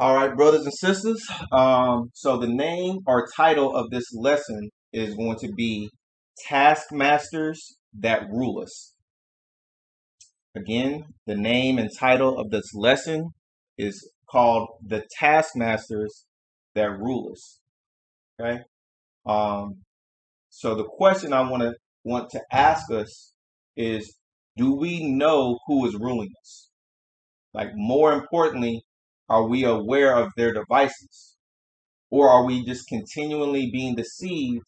All right, brothers and sisters. So the name or title of this lesson is going to be Taskmasters That Rule Us. Again, the name and title of this lesson is called The Taskmasters That Rule Us. Okay. So the question I want to ask us is, do we know who is ruling us? Like, more importantly, are we aware of their devices? Or are we just continually being deceived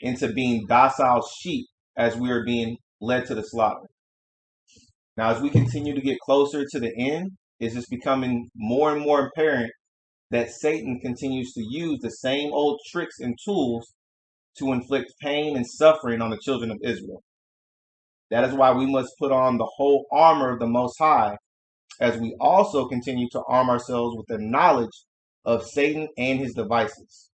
into being docile sheep as we are being led to the slaughter? Now, as we continue to get closer to the end, it's just becoming more and more apparent that Satan continues to use the same old tricks and tools to inflict pain and suffering on the children of Israel. That is why we must put on the whole armor of the Most High, as we also continue to arm ourselves with the knowledge of Satan and his devices.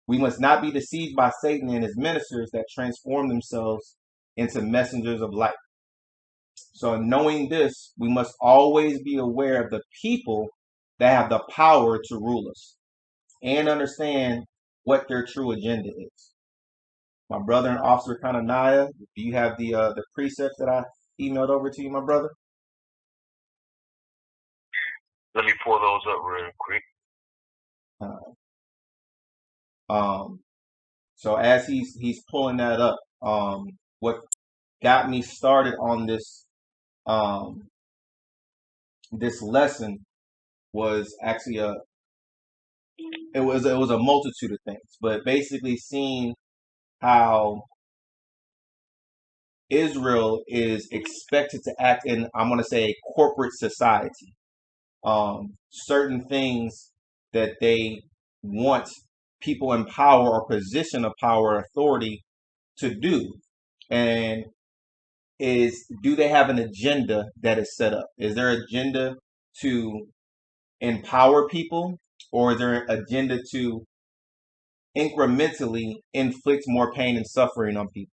We must not be deceived by Satan and his ministers that transform themselves into messengers of light. So knowing this, we must always be aware of the people that have the power to rule us and understand what their true agenda is. My brother and Officer Kananiah, do you have the precepts that I emailed over to you, my brother? Let me pull those up real quick. So as he's pulling that up, what got me started on this this lesson was actually it was a multitude of things, but basically seeing how Israel is expected to act in, I'm going to say, a corporate society. Certain things that they want people in power or position of power or authority to do. And do they have an agenda that is set up? Is their agenda to empower people, or is there an agenda to incrementally inflict more pain and suffering on people?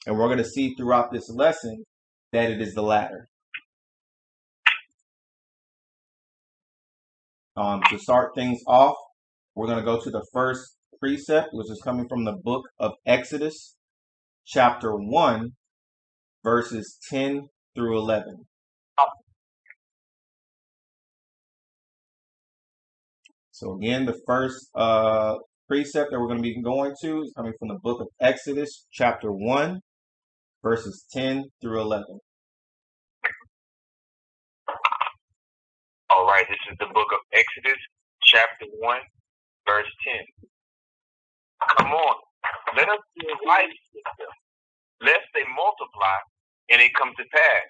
And we're going to see throughout this lesson that it is the latter. To start things off, we're going to go to the first precept, which is coming from the book of Exodus, chapter 1, verses 10 through 11. So again, the first precept that we're going to be going to is coming from the book of Exodus, chapter 1, verses 10 through 11. All right, this is the book of Exodus, chapter 1, verse 10. Come on, let us be wise with them, lest they multiply, and it come to pass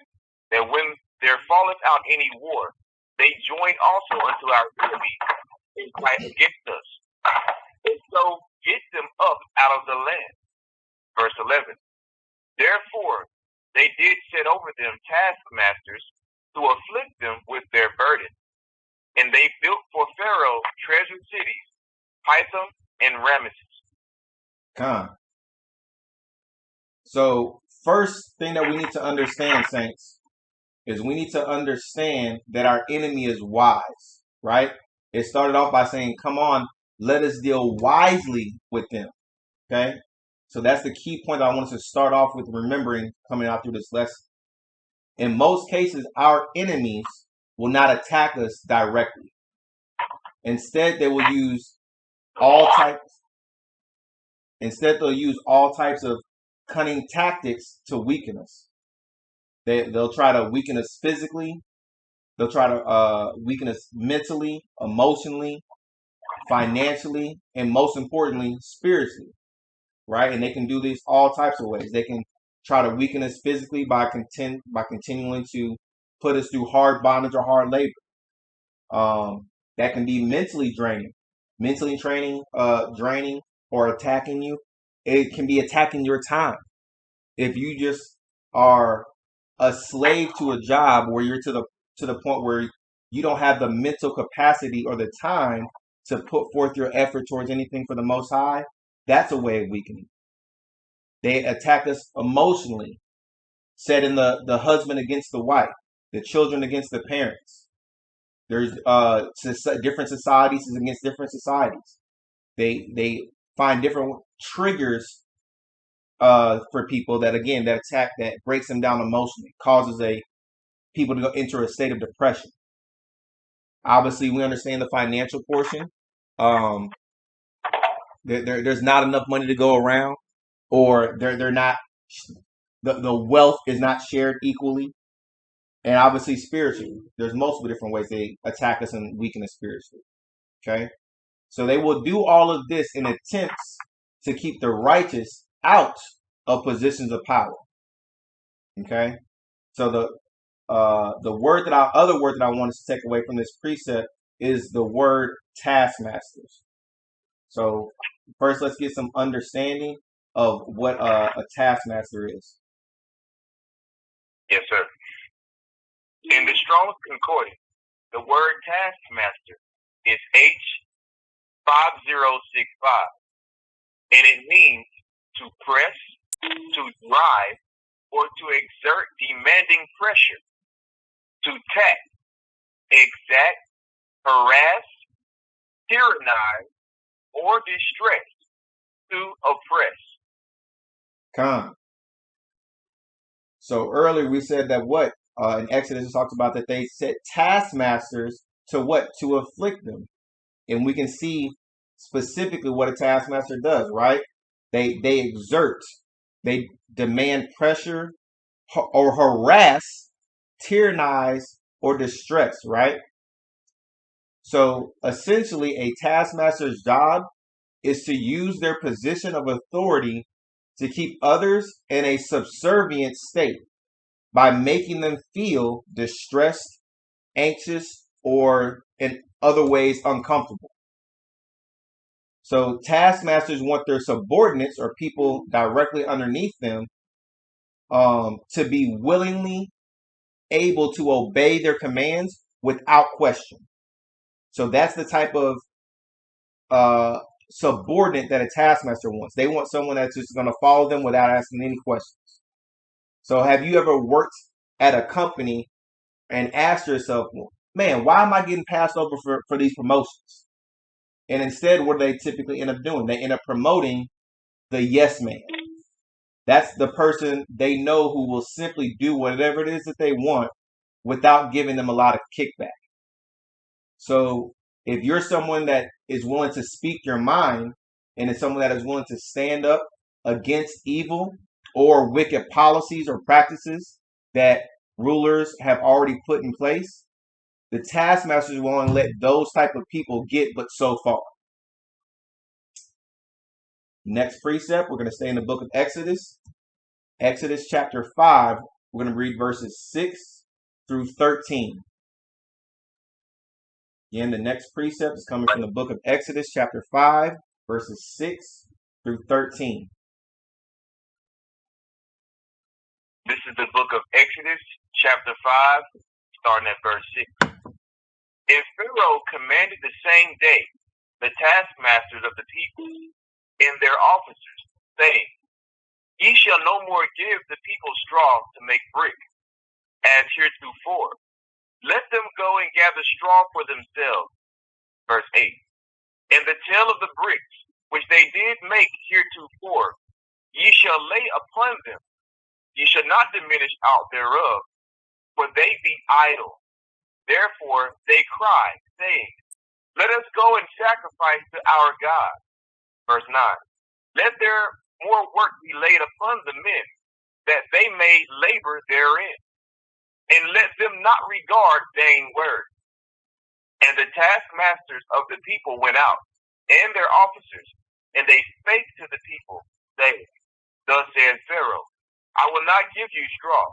that when there falleth out any war, they join also unto our enemies and fight against us, and so get them up out of the land. Verse 11. Therefore they did set over them taskmasters to afflict them with their burden. And they built for Pharaoh treasure cities, Pithom and Ramesses. So first thing that we need to understand, saints, is we need to understand that our enemy is wise, right? It started off by saying, come on, let us deal wisely with them, okay? So that's the key point I wanted to start off with remembering coming out through this lesson. In most cases, our enemies will not attack us directly. Instead, they will use all types. Instead, they'll use all types of cunning tactics to weaken us. They'll try to weaken us physically. They'll try to weaken us mentally, emotionally, financially, and most importantly, spiritually. Right? And they can do this all types of ways. They can try to weaken us physically by continuing to put us through hard bondage or hard labor. That can be mentally draining, draining or attacking you. It can be attacking your time. If you just are a slave to a job where you're to the point where you don't have the mental capacity or the time to put forth your effort towards anything for the Most High, that's a way of weakening. They attack us emotionally, setting the husband against the wife, the children against the parents. There's different societies against different societies. They find different triggers for people that attack, that breaks them down emotionally, causes people to go into a state of depression. Obviously, we understand the financial portion. There's not enough money to go around, or they're not, the wealth is not shared equally. And obviously spiritually, there's multiple different ways they attack us and weaken us spiritually. Okay, so they will do all of this in attempts to keep the righteous out of positions of power. Okay, so the other word that I want to take away from this precept is the word taskmasters. So first, let's get some understanding of what a taskmaster is. Yes, sir. In the Strong's Concordance, the word taskmaster is H5065, and it means to press, to drive, or to exert demanding pressure, to tax, exact, harass, tyrannize, or distress, to oppress. Come. So earlier we said that in Exodus it talks about that they set taskmasters to what? To afflict them. And we can see specifically what a taskmaster does, right? They exert, they demand pressure or harass, tyrannize, or distress, right? So essentially a taskmaster's job is to use their position of authority to keep others in a subservient state by making them feel distressed, anxious, or in other ways uncomfortable. So taskmasters want their subordinates or people directly underneath them to be willingly able to obey their commands without question. So that's the type of subordinate that a taskmaster wants. They want someone that's just going to follow them without asking any questions. So have you ever worked at a company and asked yourself, man, why am I getting passed over for these promotions? And instead, what do they typically end up doing? They end up promoting the yes man. That's the person they know who will simply do whatever it is that they want without giving them a lot of kickback. So if you're someone that is willing to speak your mind and is someone that is willing to stand up against evil or wicked policies or practices that rulers have already put in place, the taskmasters will only let those type of people get but so far. Next precept, we're going to stay in the book of Exodus. Exodus chapter 5, we're going to read verses 6 through 13. Again, the next precept is coming from the book of Exodus chapter 5, verses 6 through 13. This is the book of Exodus chapter 5, starting at verse 6. And Pharaoh commanded the same day the taskmasters of the people and their officers, saying, Ye shall no more give the people straw to make brick, as heretofore. Let them go and gather straw for themselves. Verse 8. And the tale of the bricks, which they did make heretofore, ye shall lay upon them. Ye shall not diminish out thereof, for they be idle. Therefore they cry, saying, Let us go and sacrifice to our God. Verse 9. Let their more work be laid upon the men, that they may labor therein. And let them not regard vain words. And the taskmasters of the people went out, and their officers, and they spake to the people, saying, Thus said Pharaoh, I will not give you straw.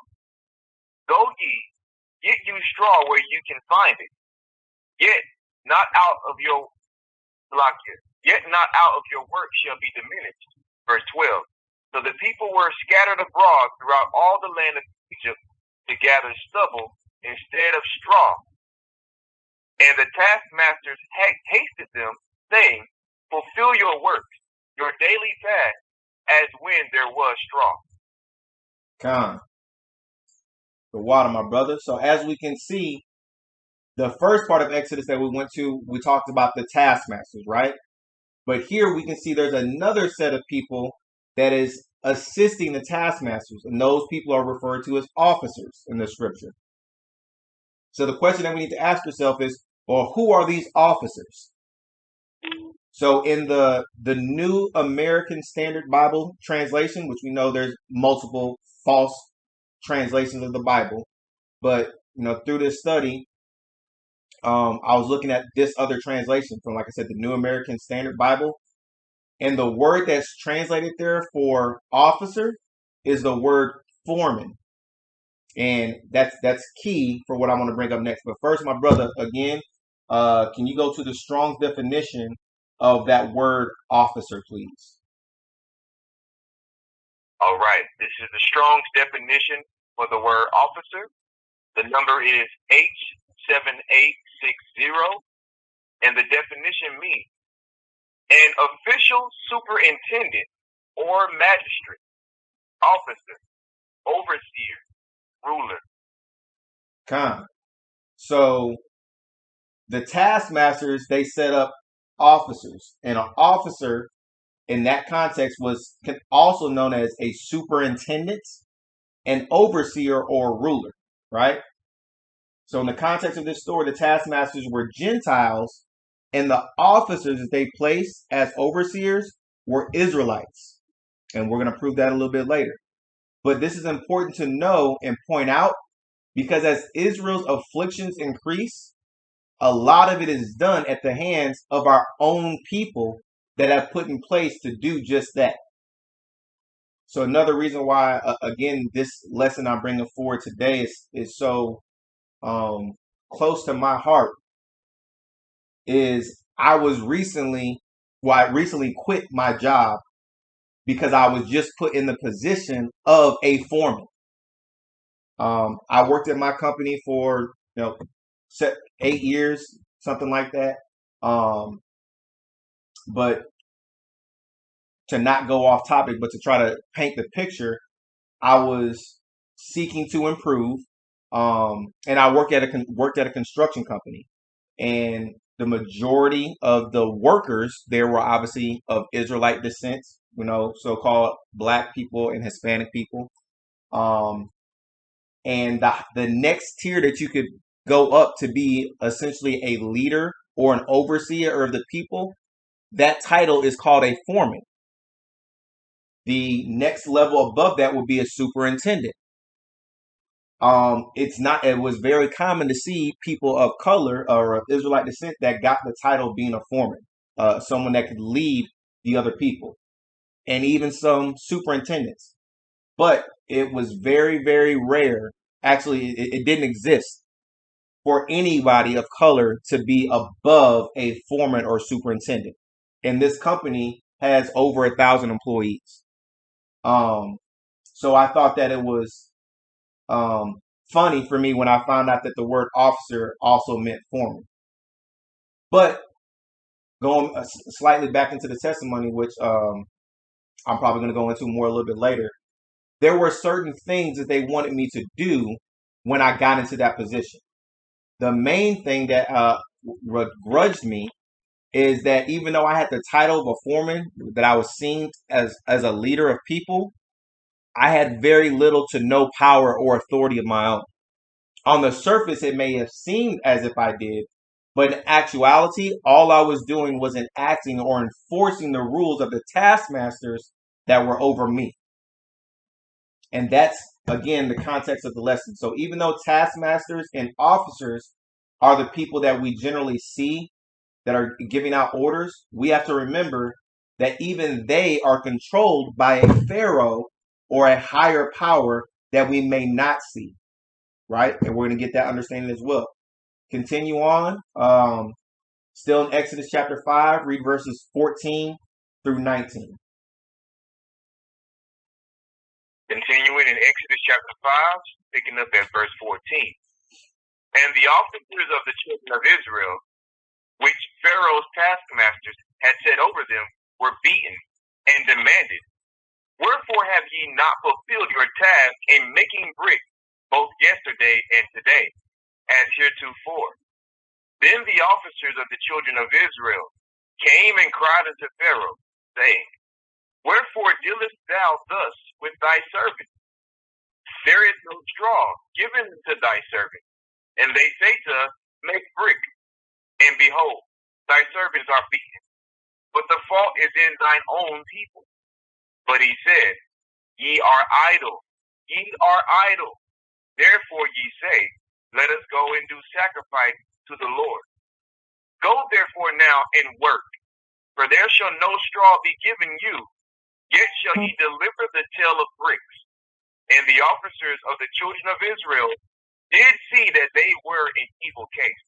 Go ye, get you straw where you can find it. Yet not out of your work shall be diminished. Verse 12. So the people were scattered abroad throughout all the land of Egypt to gather stubble instead of straw. And the taskmasters hasted them, saying, Fulfill your work, your daily task, as when there was straw. Come. The water, my brother. So as we can see, The first part of Exodus that we went to, we talked about the taskmasters, right? But here we can see there's another set of people that is assisting the taskmasters, and those people are referred to as officers in the scripture. So the question that we need to ask ourselves is, well, who are these officers? So in the New American Standard Bible translation, which we know there's multiple false translations of the Bible, but through this study, I was looking at this other translation from, like I said, the New American Standard Bible, and the word that's translated there for officer is the word foreman. And that's key for what I want to bring up next. But first, my brother, again, can you go to the Strong's definition of that word officer, please? All right. This is the Strong's definition for the word officer. The number is H7860. And the definition means an official superintendent or magistrate, officer, overseer, ruler. So the taskmasters, they set up officers, and an officer in that context was also known as a superintendent, an overseer, or ruler, right? So in the context of this story, the taskmasters were Gentiles, and the officers that they placed as overseers were Israelites. And we're going to prove that a little bit later. But this is important to know and point out, because as Israel's afflictions increase, a lot of it is done at the hands of our own people that have put in place to do just that. So another reason why, again, this lesson I'm bringing forward today is so close to my heart is I recently quit my job because I was just put in the position of a foreman. I worked at my company for 8 years, something like that. But to not go off topic, but to try to paint the picture, I was seeking to improve. And I worked at a construction company, and the majority of the workers there were obviously of Israelite descent, so-called Black people and Hispanic people. And the next tier that you could go up to be essentially a leader or an overseer of the people, that title is called a foreman. The next level above that would be a superintendent. It was very common to see people of color or of Israelite descent that got the title of being a foreman, someone that could lead the other people, and even some superintendents. But it was very, very rare. Actually, it didn't exist for anybody of color to be above a foreman or superintendent. And this company has over 1,000 employees. So I thought that it was funny for me when I found out that the word officer also meant foreman. But going slightly back into the testimony, which I'm probably going to go into more a little bit later, there were certain things that they wanted me to do when I got into that position. The main thing that grudged me is that even though I had the title of a foreman, that I was seen as a leader of people, I had very little to no power or authority of my own. On the surface, it may have seemed as if I did, but in actuality, all I was doing was enacting or enforcing the rules of the taskmasters that were over me. And that's, again, the context of the lesson. So even though taskmasters and officers are the people that we generally see that are giving out orders, we have to remember that even they are controlled by a pharaoh or a higher power that we may not see, right? And we're going to get that understanding as well. Continue on. Still in Exodus chapter 5, read verses 14 through 19. Continuing in Exodus chapter 5, picking up at verse 14. And the officers of the children of Israel, which Pharaoh's taskmasters had set over them, were beaten and demanded, "Wherefore have ye not fulfilled your task in making bricks both yesterday and today, as heretofore? Then the officers of the children of Israel came and cried unto Pharaoh, saying, Wherefore dealest thou thus with thy servant? There is no straw given to thy servant. And they say to us, Make brick, and behold, thy servants are beaten. But the fault is in thine own people. But he said, Ye are idle, ye are idle. Therefore ye say, Let us go and do sacrifice to the Lord. Go therefore now and work, for there shall no straw be given you, yet shall ye deliver the tale of bricks. And the officers of the children of Israel did see that they were in evil case.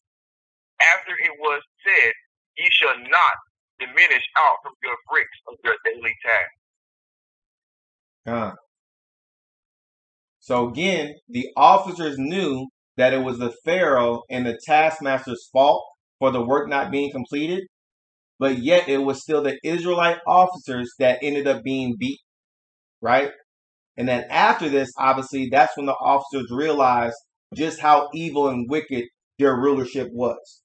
After it was said, Ye shall not diminish out from your bricks of your daily task. So again, the officers knew that it was the Pharaoh and the taskmaster's fault for the work not being completed, but yet it was still the Israelite officers that ended up being beat, right? And then after this, obviously, that's when the officers realized just how evil and wicked their rulership was.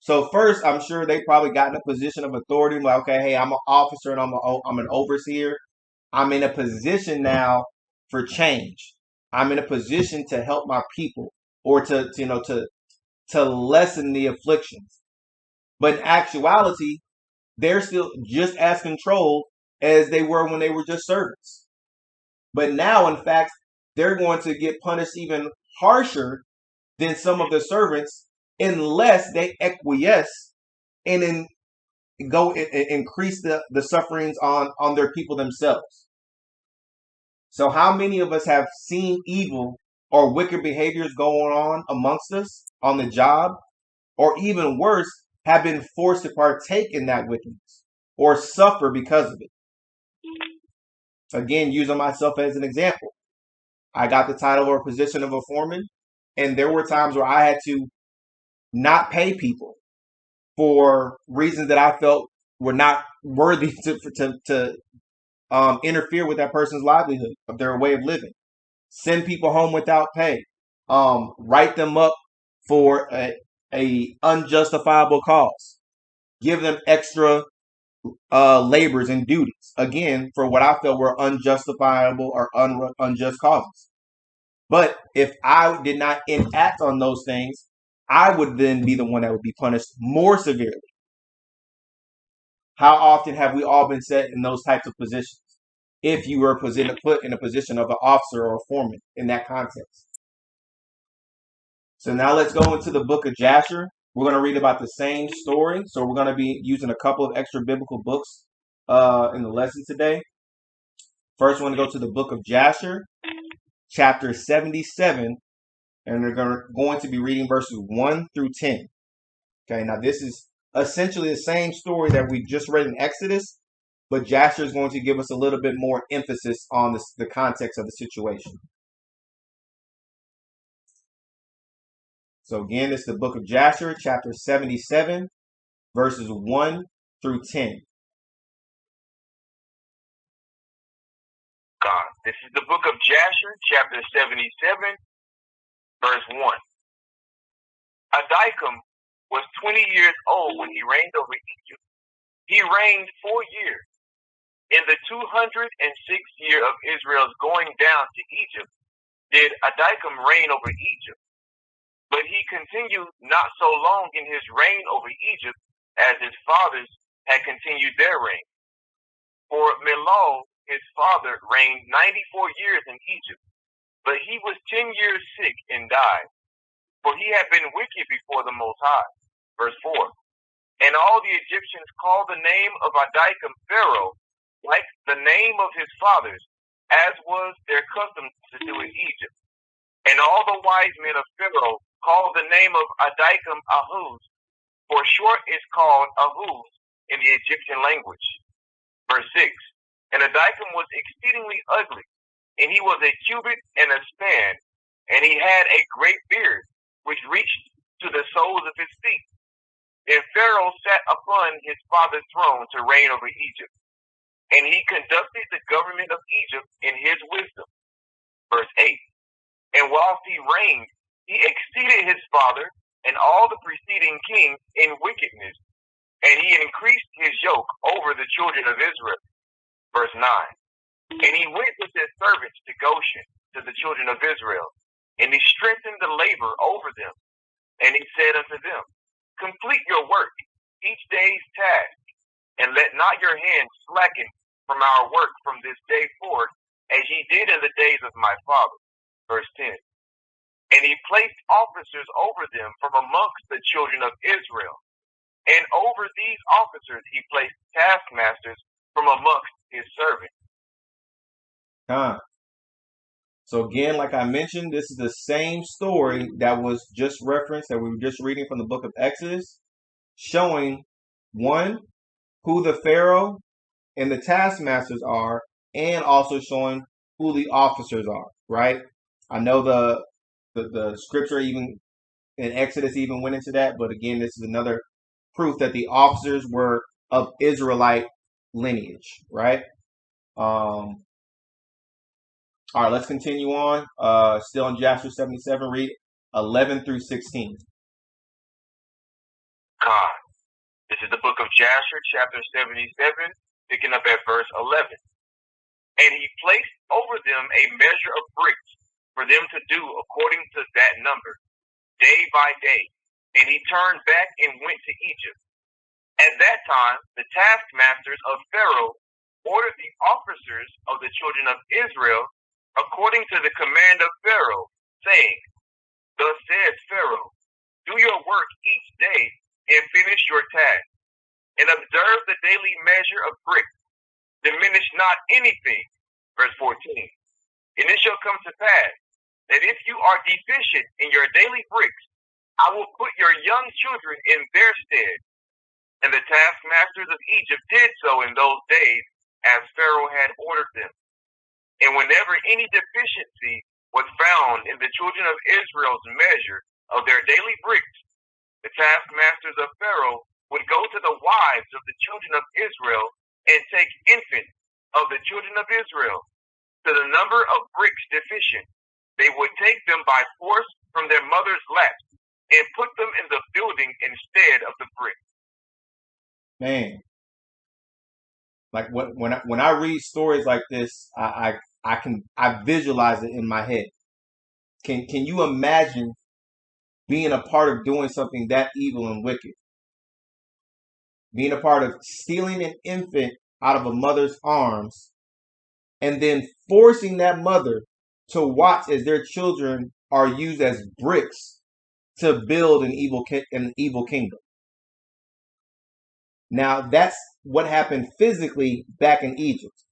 So first, I'm sure they probably got in a position of authority, like, okay, hey, I'm an officer and I'm an overseer. I'm in a position now for change. I'm in a position to help my people or to lessen the afflictions. But in actuality, they're still just as controlled as they were when they were just servants. But now, in fact, they're going to get punished even harsher than some of the servants unless they acquiesce and then go and increase the sufferings on their people themselves. So how many of us have seen evil or wicked behaviors going on amongst us on the job, or even worse, have been forced to partake in that wickedness or suffer because of it? Again, using myself as an example, I got the title or position of a foreman, and there were times where I had to not pay people for reasons that I felt were not worthy to interfere with that person's livelihood, of their way of living. Send people home without pay. Write them up for a unjustifiable cause. Give them extra labors and duties, again, for what I felt were unjustifiable or unjust causes. But if I did not enact on those things, I would then be the one that would be punished more severely. How often have we all been set in those types of positions? If you were put in a position of an officer or a foreman in that context. So now let's go into the book of Jasher. We're going to read about the same story. So we're going to be using a couple of extra biblical books in the lesson today. First, we're going to go to the book of Jasher, chapter 77, and we're going to be reading verses 1 through 10. Okay, now this is essentially the same story that we just read in Exodus, but Jasher is going to give us a little bit more emphasis on the context of the situation. So again, it's the book of Jasher, chapter 77, verses 1 through 10. God. This is the book of Jasher, chapter 77, verse 1. Adikam was 20 years old when he reigned over Egypt. He reigned 4 years. In the 206th year of Israel's going down to Egypt, did Adikam reign over Egypt. But he continued not so long in his reign over Egypt as his fathers had continued their reign. For Milol, his father, reigned 94 years in Egypt, but he was 10 years sick and died. For he had been wicked before the Most High. Verse 4. And all the Egyptians called the name of Adikam Pharaoh, like the name of his fathers, as was their custom to do in Egypt. And all the wise men of Pharaoh called the name of Adikam Ahuz, for short is called Ahuz in the Egyptian language. Verse 6. And Adikam was exceedingly ugly, and he was a cubit and a span, and he had a great beard, which reached to the soles of his feet. And Pharaoh sat upon his father's throne to reign over Egypt, and he conducted the government of Egypt in his wisdom. Verse 8. And whilst he reigned, he exceeded his father, and all the preceding kings in wickedness, and he increased his yoke over the children of Israel. Verse 9. And he went with his servants to Goshen, to the children of Israel, and he strengthened the labor over them. And he said unto them, complete your work, each day's task, and let not your hand slacken from our work from this day forward, as ye did in the days of my father. Verse 10. And he placed officers over them from amongst the children of Israel. And over these officers he placed taskmasters from amongst his servants. So again, like I mentioned, this is the same story that was just referenced, that we were just reading from the book of Exodus, showing, one, who the Pharaoh and the taskmasters are, and also showing who the officers are, right? I know the scripture even in Exodus even went into that, but again, this is another proof that the officers were of Israelite lineage, right? All right, let's continue on. Still in Jasher 77, read 11 through 16. This is the book of Jasher, chapter 77, picking up at verse 11. And he placed over them a measure of bricks for them to do according to that number, day by day. And he turned back and went to Egypt. At that time, the taskmasters of Pharaoh ordered the officers of the children of Israel according to the command of Pharaoh, saying, thus says Pharaoh, do your work each day and finish your task, and observe the daily measure of bricks. Diminish not anything. Verse 14. And it shall come to pass that if you are deficient in your daily bricks, I will put your young children in their stead. And the taskmasters of Egypt did so in those days, as Pharaoh had ordered them. And whenever any deficiency was found in the children of Israel's measure of their daily bricks, the taskmasters of Pharaoh would go to the wives of the children of Israel and take infants of the children of Israel. To the number of bricks deficient, they would take them by force from their mother's laps and put them in the building instead of the bricks. Man, like when I read stories like this, I visualize it in my head. Can you imagine being a part of doing something that evil and wicked? Being a part of stealing an infant out of a mother's arms and then forcing that mother to watch as their children are used as bricks to build an evil kingdom. Now, that's what happened physically back in Egypt.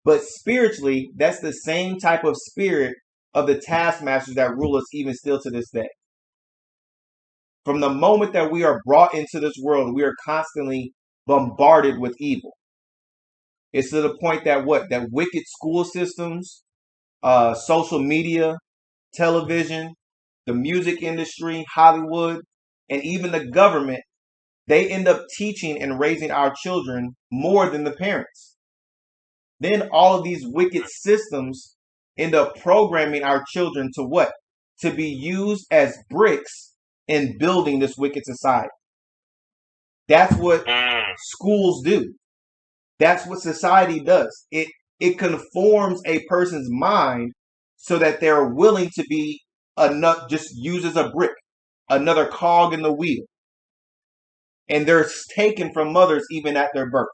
But spiritually, that's the same type of spirit of the taskmasters that rule us even still to this day. From the moment that we are brought into this world, we are constantly bombarded with evil. It's to the point that that wicked school systems, social media, television, the music industry, Hollywood, and even the government, they end up teaching and raising our children more than the parents. Then all of these wicked systems end up programming our children to what? To be used as bricks in building this wicked society. That's what schools do. That's what society does. It conforms a person's mind so that they're willing to be just used as a brick, another cog in the wheel. And they're taken from mothers even at their birth.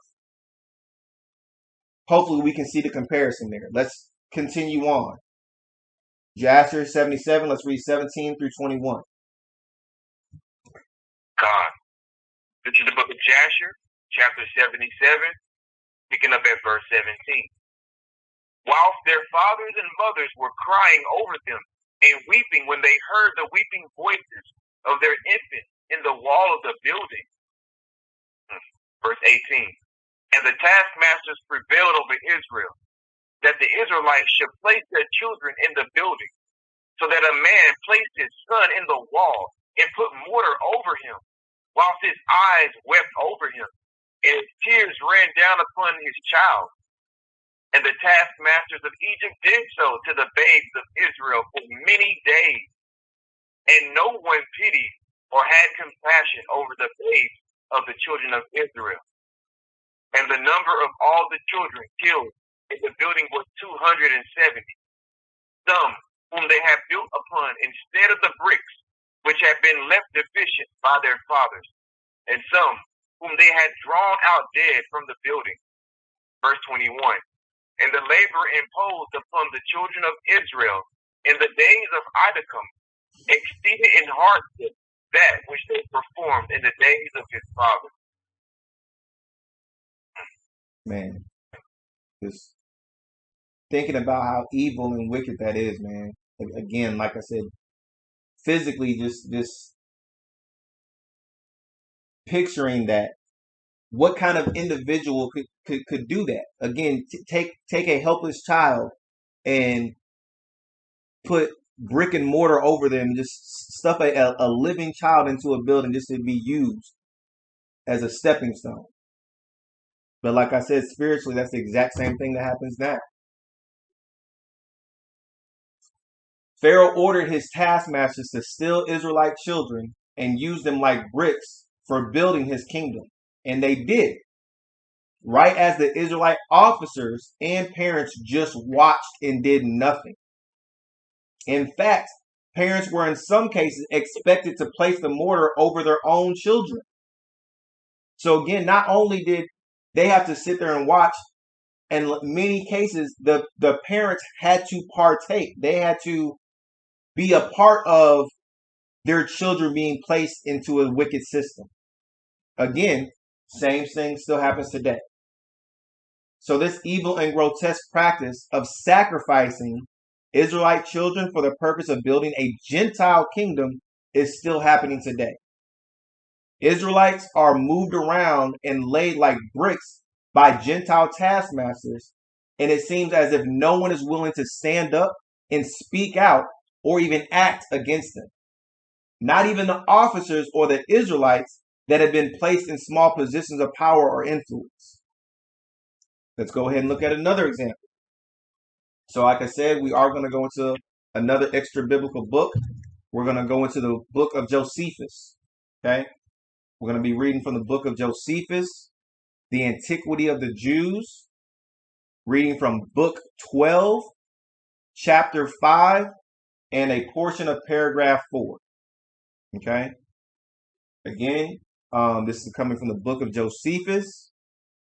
Hopefully we can see the comparison there. Let's continue on. Jasher 77, let's read 17 through 21. This is the book of Jasher, chapter 77, picking up at verse 17. Whilst their fathers and mothers were crying over them and weeping when they heard the weeping voices of their infants in the wall of the building. Verse 18. And the taskmasters prevailed over Israel, that the Israelites should place their children in the building, so that a man placed his son in the wall and put mortar over him, whilst his eyes wept over him, and his tears ran down upon his child. And the taskmasters of Egypt did so to the babes of Israel for many days, and no one pitied or had compassion over the babes of the children of Israel. And the number of all the children killed in the building was 270, some whom they had built upon instead of the bricks which had been left deficient by their fathers, and some whom they had drawn out dead from the building. Verse 21. And the labor imposed upon the children of Israel in the days of Enoch exceeded in hardship that which they performed in the days of his father. Man, just thinking about how evil and wicked that is, man. Again, like I said, physically just picturing that. What kind of individual could do that? Again, take a helpless child and put brick and mortar over them, just stuff a living child into a building just to be used as a stepping stone. But like I said, spiritually, that's the exact same thing that happens now. Pharaoh ordered his taskmasters to steal Israelite children and use them like bricks for building his kingdom. And they did. Right as the Israelite officers and parents just watched and did nothing. In fact, parents were in some cases expected to place the mortar over their own children. So again, not only did they have to sit there and watch, in many cases, the parents had to partake. They had to be a part of their children being placed into a wicked system. Again, same thing still happens today. So this evil and grotesque practice of sacrificing Israelite children for the purpose of building a Gentile kingdom is still happening today. Israelites are moved around and laid like bricks by Gentile taskmasters, and it seems as if no one is willing to stand up and speak out or even act against them. Not even the officers or the Israelites that have been placed in small positions of power or influence. Let's go ahead and look at another example. So like I said, we are going to go into another extra biblical book. We're going to go into the book of Josephus. Okay? We're going to be reading from the book of Josephus, the Antiquity of the Jews, reading from book 12, chapter 5, and a portion of paragraph 4. Okay? Again, this is coming from the book of Josephus,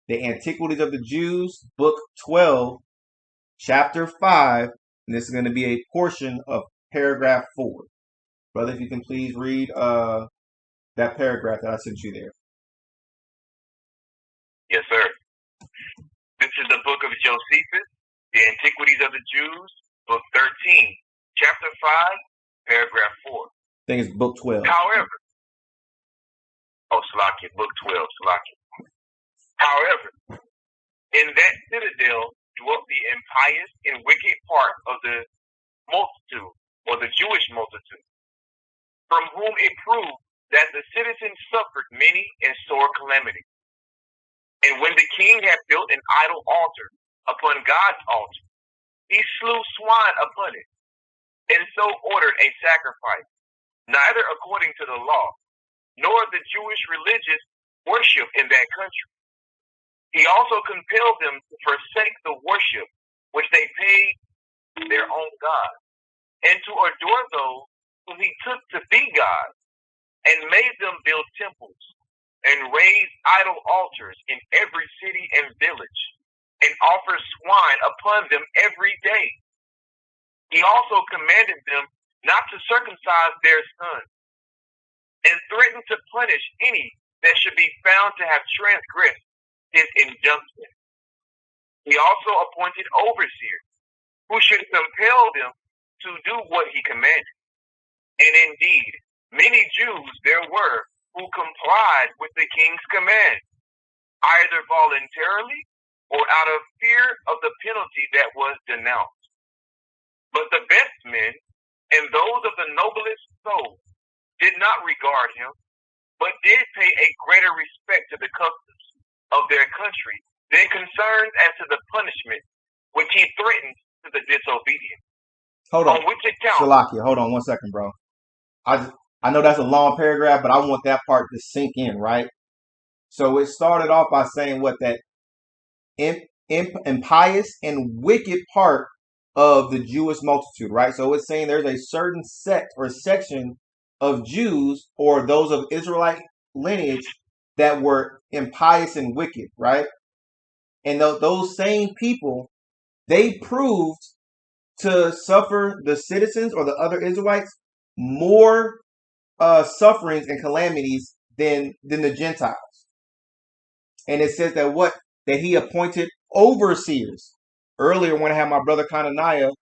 the Antiquities of the Jews, book 12, chapter 5, and this is going to be a portion of paragraph 4. Brother, if you can please read that paragraph that I sent you there. Yes, sir. This is the book of Josephus, the Antiquities of the Jews, book 13, chapter 5, paragraph 4. I think it's book 12. However, Salakia, book 12, Salakia. However, in that citadel dwelt the impious and wicked part of the multitude, or the Jewish multitude, from whom it proved that the citizens suffered many and sore calamities. And when the king had built an idol altar upon God's altar, he slew swine upon it, and so ordered a sacrifice, neither according to the law, nor the Jewish religious worship in that country. He also compelled them to forsake the worship which they paid to their own God, and to adore those whom he took to be gods, and made them build temples, and raise idol altars in every city and village, and offer swine upon them every day. He also commanded them not to circumcise their sons, and threatened to punish any that should be found to have transgressed his injunction. He also appointed overseers, who should compel them to do what he commanded. And indeed, many Jews there were who complied with the king's command, either voluntarily or out of fear of the penalty that was denounced. But the best men and those of the noblest soul did not regard him, but did pay a greater respect to the customs of their country than concerned as to the punishment which he threatened to the disobedient. Hold on. On which account? Salakia, hold on 1 second, bro. I know that's a long paragraph, but I want that part to sink in, right? So it started off by saying what that impious and wicked part of the Jewish multitude, right? So it's saying there's a certain sect or section of Jews or those of Israelite lineage that were impious and wicked, right? And those same people, they proved to suffer the citizens or the other Israelites more sufferings and calamities than the Gentiles. And it says that that he appointed overseers. Earlier, when I had my brother Kananiah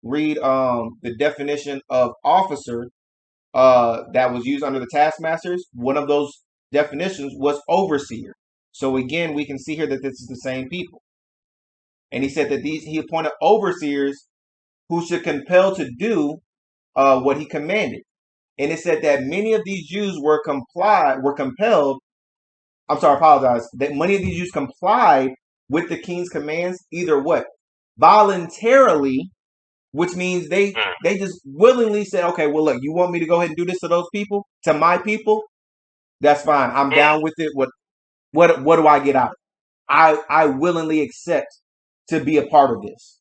read the definition of officer that was used under the Taskmasters, one of those definitions was overseer. So again, we can see here that this is the same people. And he said that he appointed overseers who should compel to do what he commanded. And it said that many of these Jews were compelled. I'm sorry, I apologize. That many of these Jews complied with the king's commands, either what? Voluntarily, which means they just willingly said, okay, well, look, you want me to go ahead and do this to those people, to my people? That's fine. I'm down with it. What do I get out of it? I willingly accept to be a part of this.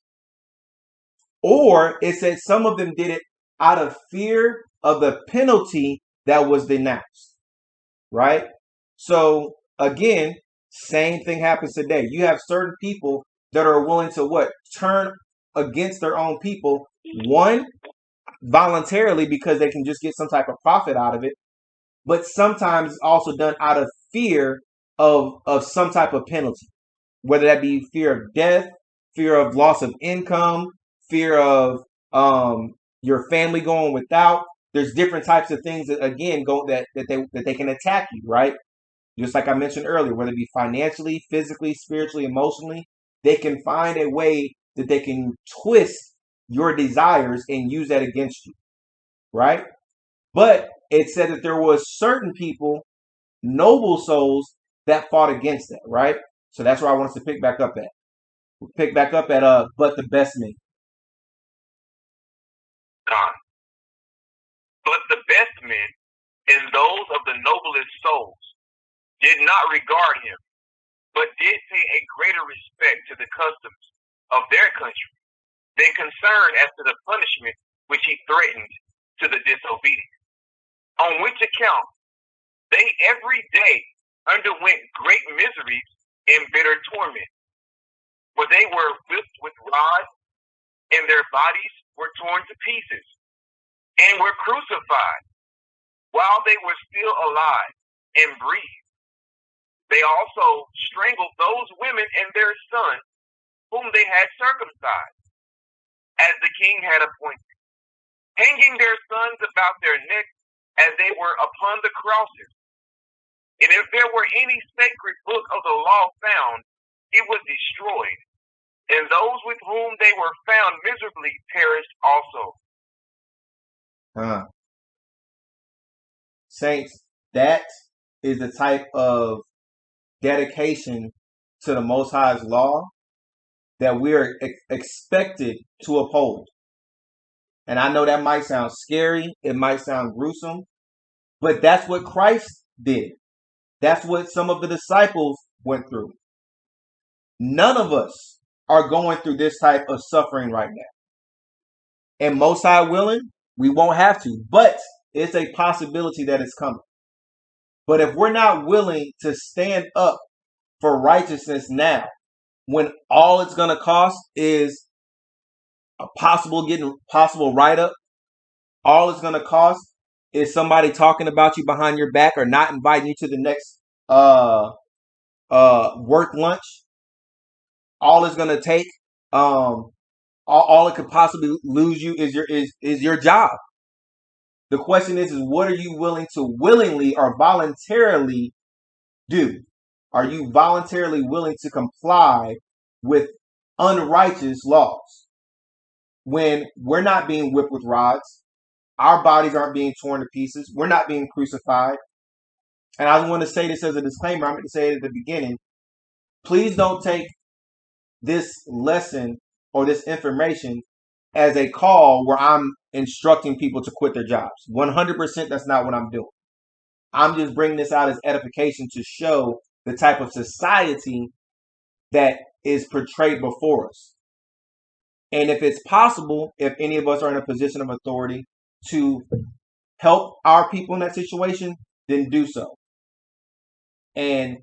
Or it said some of them did it out of fear of the penalty that was denounced, right? So again, same thing happens today. You have certain people that are willing to what? Turn against their own people. One, voluntarily because they can just get some type of profit out of it. But sometimes it's also done out of fear of some type of penalty, whether that be fear of death, fear of loss of income, fear of your family going without. There's different types of things that again that they can attack you, right? Just like I mentioned earlier, whether it be financially, physically, spiritually, emotionally, they can find a way that they can twist your desires and use that against you, right? But it said that there was certain people, noble souls, that fought against that, right? So that's where I want us to pick back up at. We'll pick back up at but the best men. God. But the best men and those of the noblest souls did not regard him, but did pay a greater respect to the customs of their country than concerned as to the punishment which he threatened to the disobedient. On which account they every day underwent great miseries and bitter torment, for they were whipped with rods, and their bodies were torn to pieces, and were crucified while they were still alive and breathed. They also strangled those women and their sons whom they had circumcised, as the king had appointed, hanging their sons about their necks as they were upon the crosses. And if there were any sacred book of the law found, it was destroyed, and those with whom they were found miserably perished also. Saints, that is the type of dedication to the Most High's law that we are expected to uphold. And I know that might sound scary, it might sound gruesome, but that's what Christ did. That's what some of the disciples went through. None of us are going through this type of suffering right now. And Most High willing, we won't have to, but it's a possibility that it's coming. But if we're not willing to stand up for righteousness now, when all it's going to cost is a possible write-up, all it's going to cost is somebody talking about you behind your back or not inviting you to the next work lunch. All it's going to take, all it could possibly lose you is your job. The question is what are you willing to willingly or voluntarily do? Are you voluntarily willing to comply with unrighteous laws? When we're not being whipped with rods, our bodies aren't being torn to pieces, we're not being crucified. And I want to say this as a disclaimer, I'm going to say it at the beginning. Please don't take this lesson or this information as a call where I'm instructing people to quit their jobs. 100% that's not what I'm doing. I'm just bringing this out as edification to show the type of society that is portrayed before us. And if it's possible, if any of us are in a position of authority to help our people in that situation, then do so. And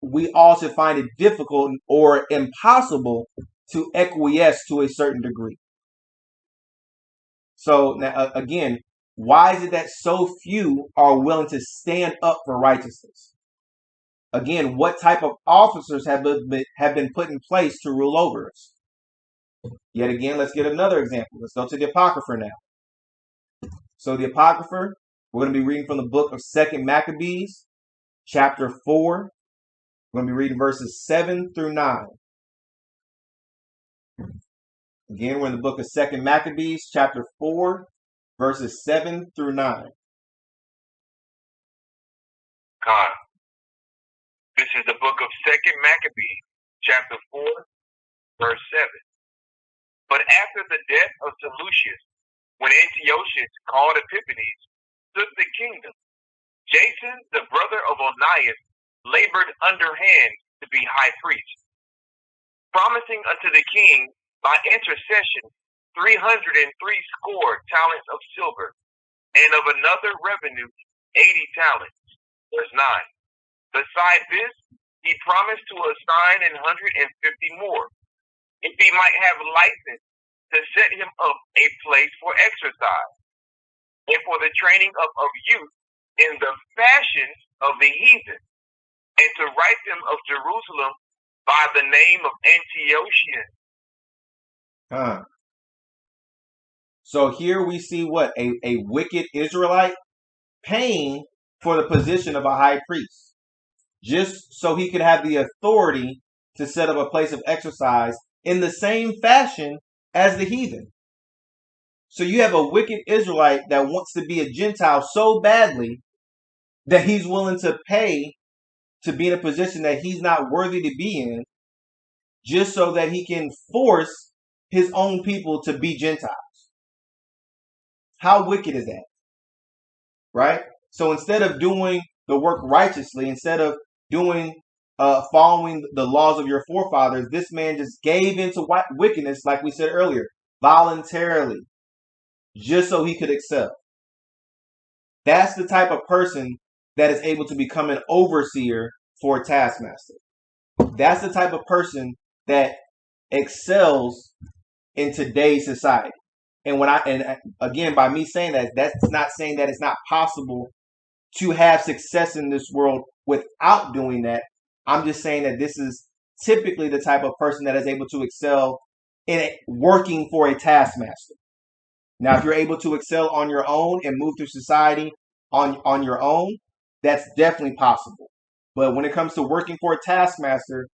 we all should find it difficult or impossible to acquiesce to a certain degree. So now, again, why is it that so few are willing to stand up for righteousness? Again, what type of officers have been put in place to rule over us? Yet again, let's get another example. Let's go to the Apocrypha now. So the Apocrypha, we're going to be reading from the book of 2 Maccabees, chapter 4. We're going to be reading verses 7 through 9. Again, we're in the book of 2 Maccabees, chapter 4, verses 7 through 9. God. This is the book of 2 Maccabees, chapter 4, verse 7. But after the death of Seleucus, when Antiochus called Epiphanes, took the kingdom, Jason, the brother of Onias, labored underhand to be high priest, promising unto the king by intercession 360 talents of silver, and of another revenue 80 talents. Verse 9. Beside this, he promised to assign 150 more, if he might have license to set him up a place for exercise, and for the training up of youth in the fashions of the heathen, and to write them of Jerusalem by the name of Antiochus. So here we see what? A wicked Israelite paying for the position of a high priest, just so he could have the authority to set up a place of exercise in the same fashion as the heathen. So you have a wicked Israelite that wants to be a Gentile so badly that he's willing to pay to be in a position that he's not worthy to be in, just so that he can force his own people to be Gentiles. How wicked is that? Right? So instead of doing the work righteously, instead of following the laws of your forefathers, this man just gave into wickedness, like we said earlier, voluntarily, just so he could excel. That's the type of person that is able to become an overseer for a taskmaster. That's the type of person that excels in today's society. And again, by me saying that, that's not saying that it's not possible to have success in this world without doing that. I'm just saying that this is typically the type of person that is able to excel in working for a taskmaster. Now, if you're able to excel on your own and move through society on your own, that's definitely possible. But when it comes to working for a taskmaster,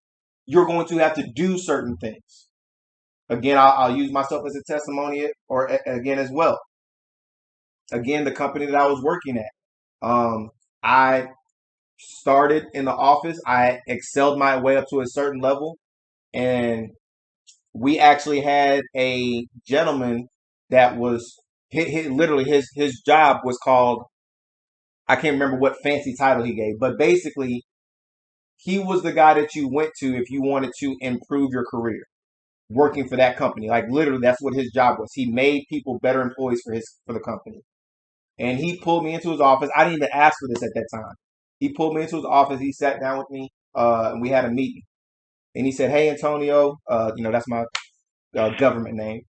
you're going to have to do certain things. Again, I'll use myself as a testimony or again as well. Again, the company that I was working at, I started in the office. I excelled my way up to a certain level, and we actually had a gentleman that was literally his job was called, I can't remember what fancy title he gave, but basically he was the guy that you went to if you wanted to improve your career working for that company. Like literally that's what his job was. He made people better employees for the company. And he pulled me into his office. I didn't even ask for this at that time. He pulled me into his office. He sat down with me, and we had a meeting. And he said, "Hey, Antonio, that's my government name."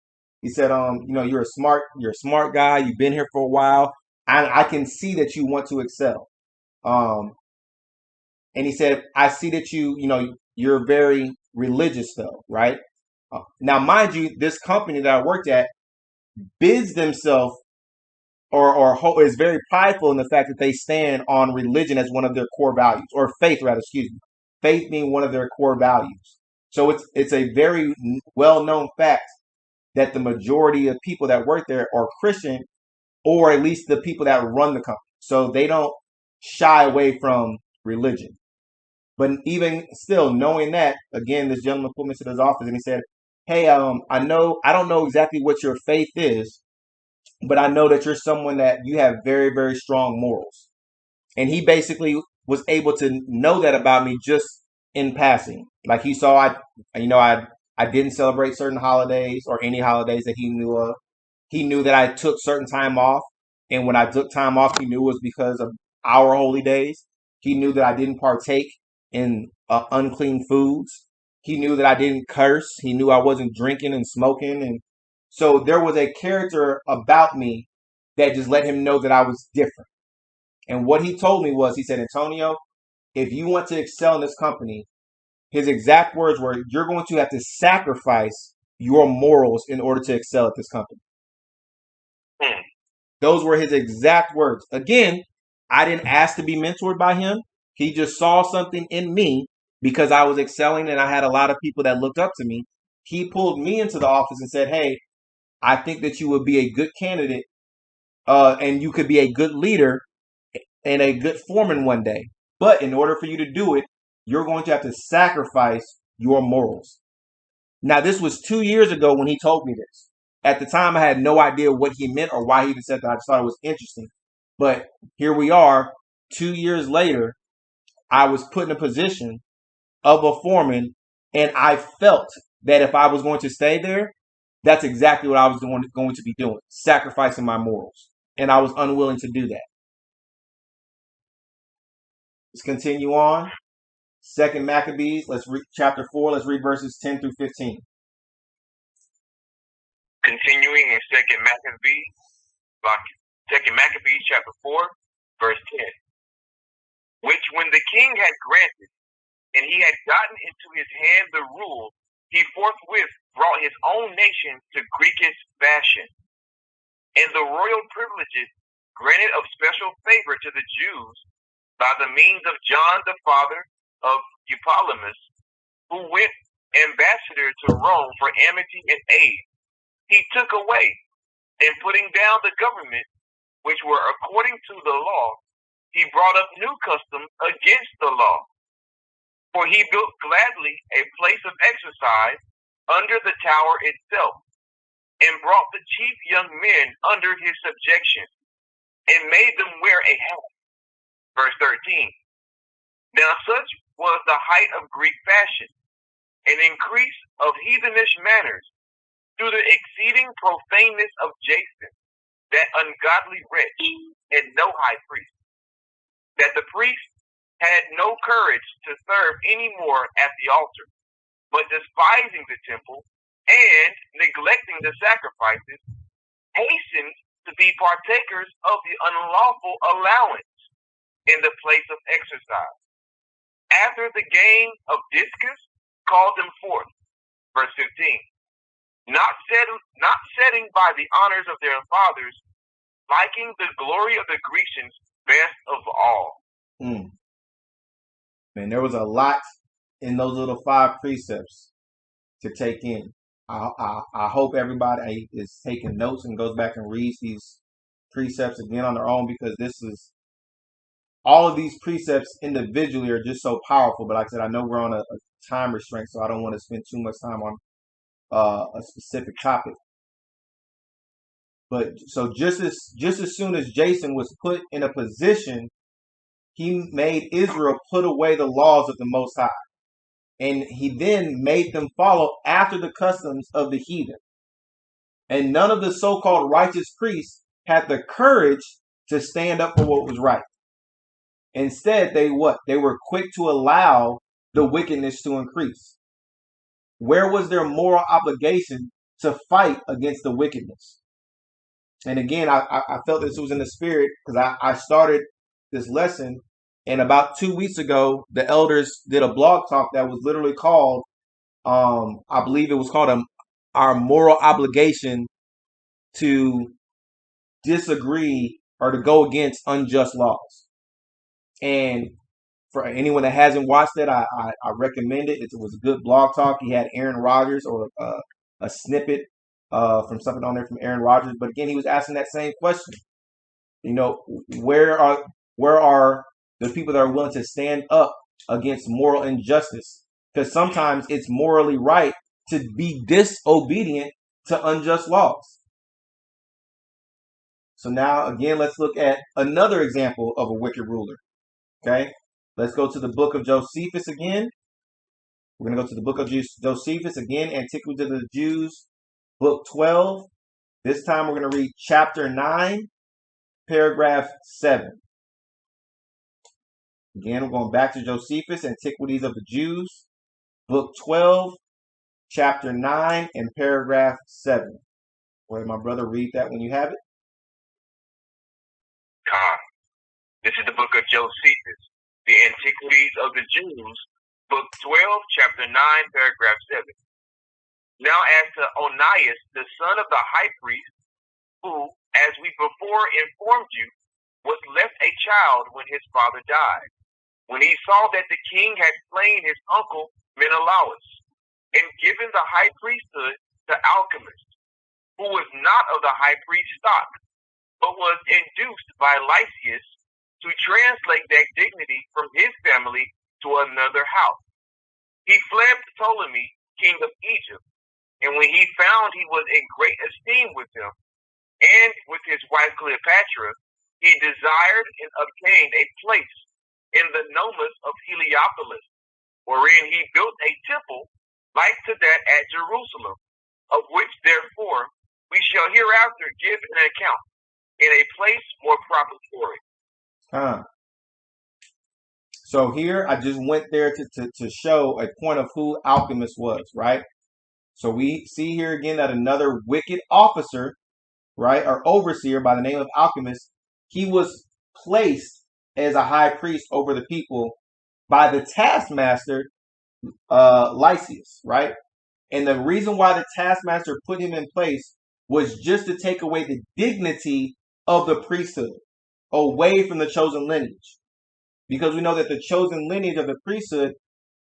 He said, you're a smart guy. You've been here for a while. I can see that you want to excel." And he said, "I see that you're very religious though, right?" Now, mind you, this company that I worked at bids themselves or is very prideful in the fact that they stand on religion as one of their core values, or faith rather, excuse me. Faith being one of their core values. So it's a very well-known fact that the majority of people that work there are Christian, or at least the people that run the company. So they don't shy away from religion. But even still, knowing that, again, this gentleman pulled me to his office and he said, hey, I don't know exactly what your faith is, but I know that you're someone that you have very, very strong morals. And he basically was able to know that about me just in passing. Like he saw I didn't celebrate certain holidays or any holidays that he knew of. He knew that I took certain time off, and when I took time off, he knew it was because of our holy days. He knew that I didn't partake in unclean foods. He knew that I didn't curse. He knew I wasn't drinking and smoking, and so there was a character about me that just let him know that I was different. And what he told me was, he said, Antonio, if you want to excel in this company, his exact words were, you're going to have to sacrifice your morals in order to excel at this company. Those were his exact words. Again, I didn't ask to be mentored by him. He just saw something in me because I was excelling and I had a lot of people that looked up to me. He pulled me into the office and said, hey, I think that you would be a good candidate and you could be a good leader and a good foreman one day. But in order for you to do it, you're going to have to sacrifice your morals. Now, this was 2 years ago when he told me this. At the time, I had no idea what he meant or why he even said that. I just thought it was interesting. But here we are, 2 years later, I was put in a position of a foreman, and I felt that if I was going to stay there, that's exactly what I was going to be doing, sacrificing my morals. And I was unwilling to do that. Let's continue on. Second Maccabees, let's read chapter 4. Let's read verses 10 through 15. Continuing in Second Maccabees chapter 4, verse 10. Which when the king had granted, and he had gotten into his hand the rule, he forthwith brought his own nation to Greekish fashion. And the royal privileges granted of special favor to the Jews by the means of John the father of Eupolemus, who went ambassador to Rome for amity and aid, he took away, and putting down the government, which were according to the law, he brought up new customs against the law. For he built gladly a place of exercise under the tower itself, and brought the chief young men under his subjection, and made them wear a hat. Verse 13. Now such was the height of Greek fashion, an increase of heathenish manners, through the exceeding profaneness of Jason, that ungodly wretch, and no high priest, that the priest had no courage to serve any more at the altar, but despising the temple and neglecting the sacrifices, hastened to be partakers of the unlawful allowance in the place of exercise. After the game of discus, called them forth. Verse 15. Not setting by the honors of their fathers, liking the glory of the Grecians best of all. Man, there was a lot in those little 5 precepts to take in. I hope everybody is taking notes and goes back and reads these precepts again on their own, because all of these precepts individually are just so powerful. But like I said, I know we're on a time restraint, so I don't want to spend too much time on a specific topic. But so just as soon as Jason was put in a position, he made Israel put away the laws of the Most High. And he then made them follow after the customs of the heathen. And none of the so-called righteous priests had the courage to stand up for what was right. Instead, they were quick to allow the wickedness to increase. Where was their moral obligation to fight against the wickedness? And again, I felt this was in the spirit, because I started this lesson, and about 2 weeks ago, the elders did a blog talk that was literally called, I believe it was called our moral obligation to disagree or to go against unjust laws. And for anyone that hasn't watched it, I recommend it. It was a good blog talk. He had Aaron Rodgers, or a snippet from something on there from Aaron Rodgers. But again, he was asking that same question. You know, where are the people that are willing to stand up against moral injustice? Because sometimes it's morally right to be disobedient to unjust laws. So now, again, let's look at another example of a wicked ruler. Okay, let's go to the book of Josephus again. We're going to go to the book of Josephus again, Antiquity of the Jews, book 12. This time we're going to read chapter 9, paragraph 7. Again, we're going back to Josephus, Antiquities of the Jews, book 12, chapter 9, and paragraph 7. Where my brother read that when you have it? This is the book of Josephus, the Antiquities of the Jews, book 12, chapter 9, paragraph 7. Now as to Onias, the son of the high priest, who, as we before informed you, was left a child when his father died, when he saw that the king had slain his uncle Menelaus, and given the high priesthood to Alchemist, who was not of the high priest stock, but was induced by Lysias to translate that dignity from his family to another house. He fled to Ptolemy, king of Egypt, and when he found he was in great esteem with him, and with his wife Cleopatra, he desired and obtained a place in the Nomus of Heliopolis, wherein he built a temple like to that at Jerusalem, of which therefore we shall hereafter give an account in a place more proper for it. So here I just went there to show a point of who Alchemist was, right? So we see here again that another wicked officer, right, or overseer by the name of Alchemist, he was placed as a high priest over the people by the taskmaster Lysias, right? And the reason why the taskmaster put him in place was just to take away the dignity of the priesthood away from the chosen lineage. Because we know that the chosen lineage of the priesthood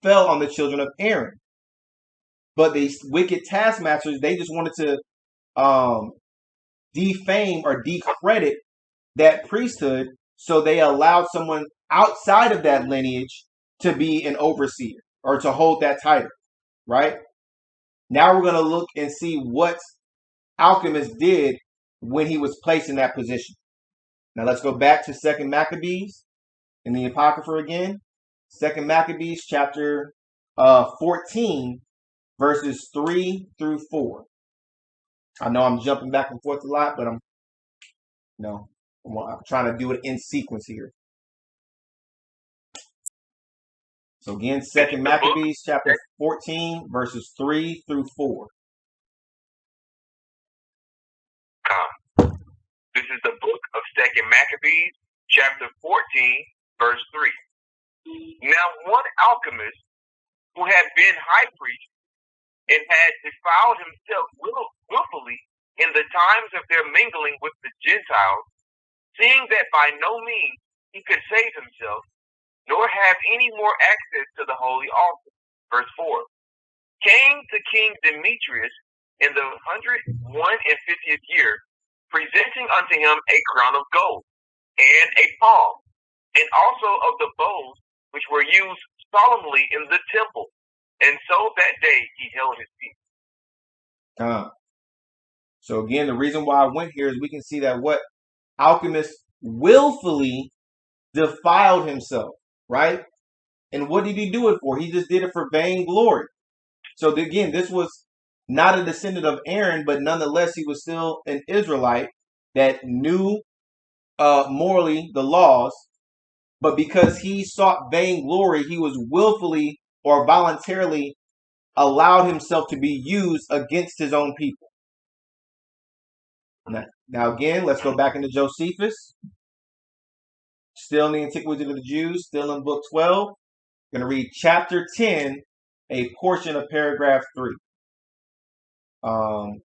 fell on the children of Aaron. But these wicked taskmasters, they just wanted to defame or decredit that priesthood, so they allowed someone outside of that lineage to be an overseer or to hold that title, right? Now we're going to look and see what Alchemist did when he was placed in that position. Now let's go back to 2 Maccabees in the Apocrypha again. 2 Maccabees chapter 14, verses 3 through 4. I know I'm jumping back and forth a lot, but I'm trying to do it in sequence here. So again, 2 Maccabees chapter 14, verses 3 through 4. This is the book of 2 Maccabees, chapter 14, verse 3. Now one Alchemist, who had been high priest, and had defiled himself willfully in the times of their mingling with the Gentiles, seeing that by no means he could save himself, nor have any more access to the holy altar. Verse 4. Came to King Demetrius in the 150th year, presenting unto him a crown of gold, and a palm, and also of the bows which were used solemnly in the temple. And so that day he held his peace. So again, the reason why I went here is we can see that what Alchemist willfully defiled himself, right? And what did he do it for? He just did it for vainglory. So again, this was not a descendant of Aaron, but nonetheless, he was still an Israelite that knew morally the laws. But because he sought vainglory, he was willfully or voluntarily allowed himself to be used against his own people. Now again, let's go back into Josephus. Still in the Antiquity of the Jews, still in book 12. I'm going to read chapter 10, a portion of paragraph 3. And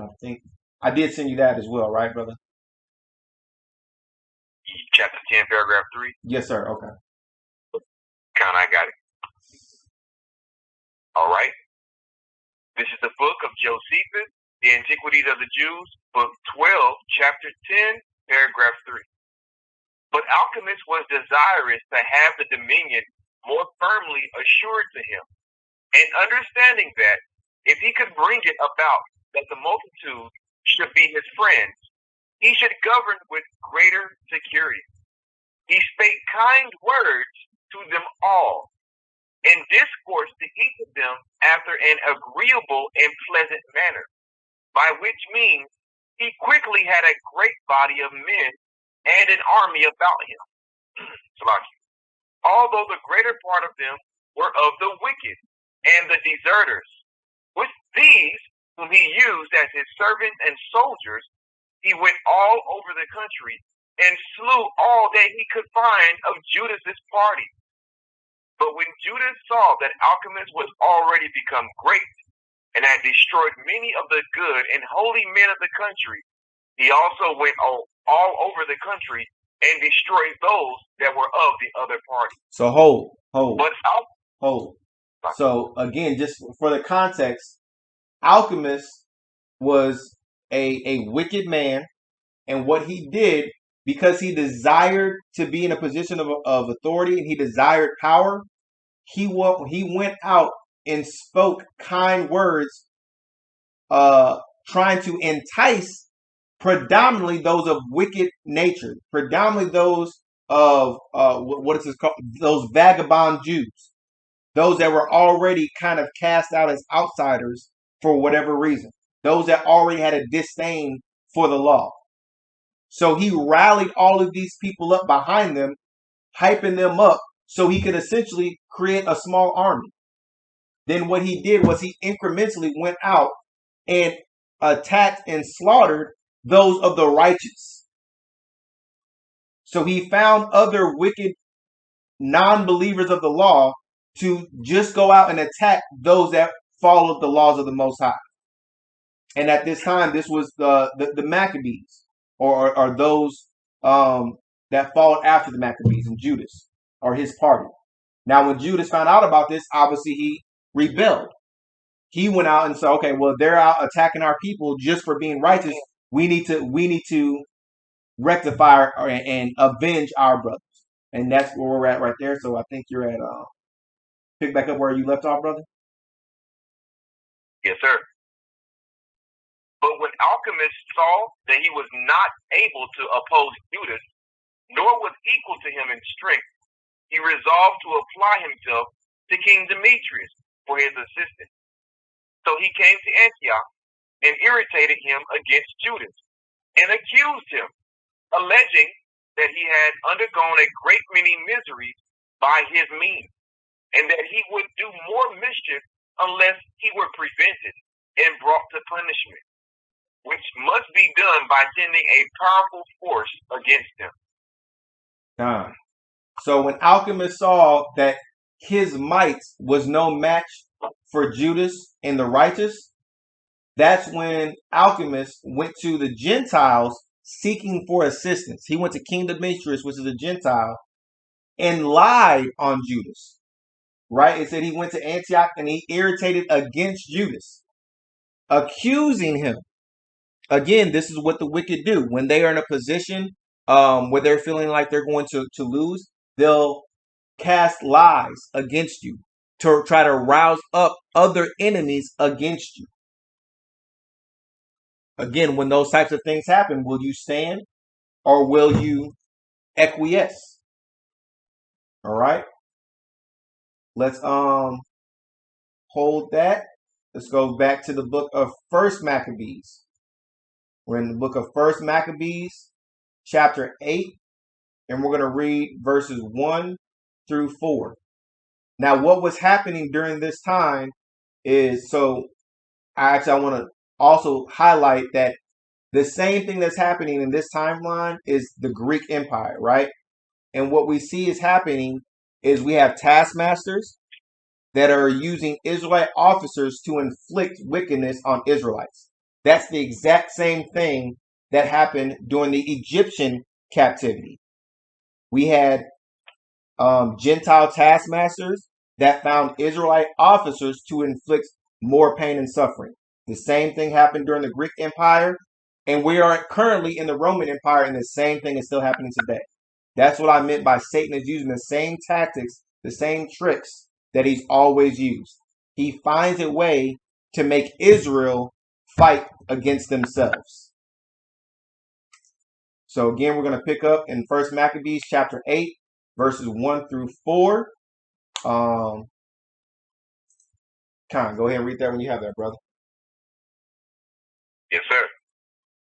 I think I did send you that as well, right, brother? Chapter 10, paragraph 3? Yes, sir. Okay. I got it. All right. This is the book of Josephus, the Antiquities of the Jews, book 12, chapter 10, paragraph 3. But Alchemist was desirous to have the dominion more firmly assured to him, And understanding that if he could bring it about that the multitude should be his friends, he should govern with greater security. He spake kind words to them all, and discoursed to each of them after an agreeable and pleasant manner, by which means he quickly had a great body of men and an army about him. Although the greater part of them were of the wicked and the deserters, with these whom he used as his servants and soldiers, he went all over the country and slew all that he could find of Judas's party. But when Judas saw that Alchemist was already become great and had destroyed many of the good and holy men of the country, he also went all over the country and destroyed those that were of the other party. So hold. But So again, just for the context, Alchemist was a wicked man, and what he did, because he desired to be in a position of authority and he desired power, he went out and spoke kind words, trying to entice predominantly those of wicked nature, predominantly those of what is this called? Those vagabond Jews, those that were already kind of cast out as outsiders for whatever reason, those that already had a disdain for the law. So he rallied all of these people up behind them, hyping them up so he could essentially create a small army. Then what he did was he incrementally went out and attacked and slaughtered those of the righteous. So he found other wicked non-believers of the law to just go out and attack those that followed the laws of the Most High. And at this time, this was the Maccabees, or those that followed after the Maccabees, and Judas, or his party. Now, when Judas found out about this, obviously he rebelled. He went out and said, okay, well, they're out attacking our people just for being righteous. We need to rectify and avenge our brothers. And that's where we're at right there. So I think you're at pick back up where you left off, brother. Yes, sir. But when Alchemist saw that he was not able to oppose Judas, nor was equal to him in strength, he resolved to apply himself to King Demetrius for his assistance. So he came to Antioch and irritated him against Judas, and accused him, alleging that he had undergone a great many miseries by his means, and that he would do more mischief unless he were prevented and brought to punishment, which must be done by sending a powerful force against him. So when Alchemist saw that his might was no match for Judas and the righteous, that's when Alchemist went to the Gentiles seeking for assistance. He went to King Demetrius, which is a Gentile, and lied on Judas. Right? It said he went to Antioch and he irritated against Judas, accusing him. Again, this is what the wicked do. When they are in a position where they're feeling like they're going to lose, they'll cast lies against you to try to rouse up other enemies against you. Again, when those types of things happen, will you stand or will you acquiesce? All right. Let's hold that. Let's go back to the book of 1 Maccabees. We're in the book of 1 Maccabees, chapter 8, and we're going to read verses 1 through 4. Now, what was happening during this time is, so I want to also highlight that the same thing that's happening in this timeline is the Greek Empire, right? And what we see is happening is we have taskmasters that are using Israelite officers to inflict wickedness on Israelites. That's the exact same thing that happened during the Egyptian captivity. We had Gentile taskmasters that found Israelite officers to inflict more pain and suffering. The same thing happened during the Greek Empire, and we are currently in the Roman Empire, and the same thing is still happening today. That's what I meant by Satan is using the same tactics, the same tricks that he's always used. he finds a way to make Israel fight against themselves. So again, we're going to pick up in 1 Maccabees chapter 8, verses 1 through 4. Con, go ahead and read that when you have that, brother. Yes, sir.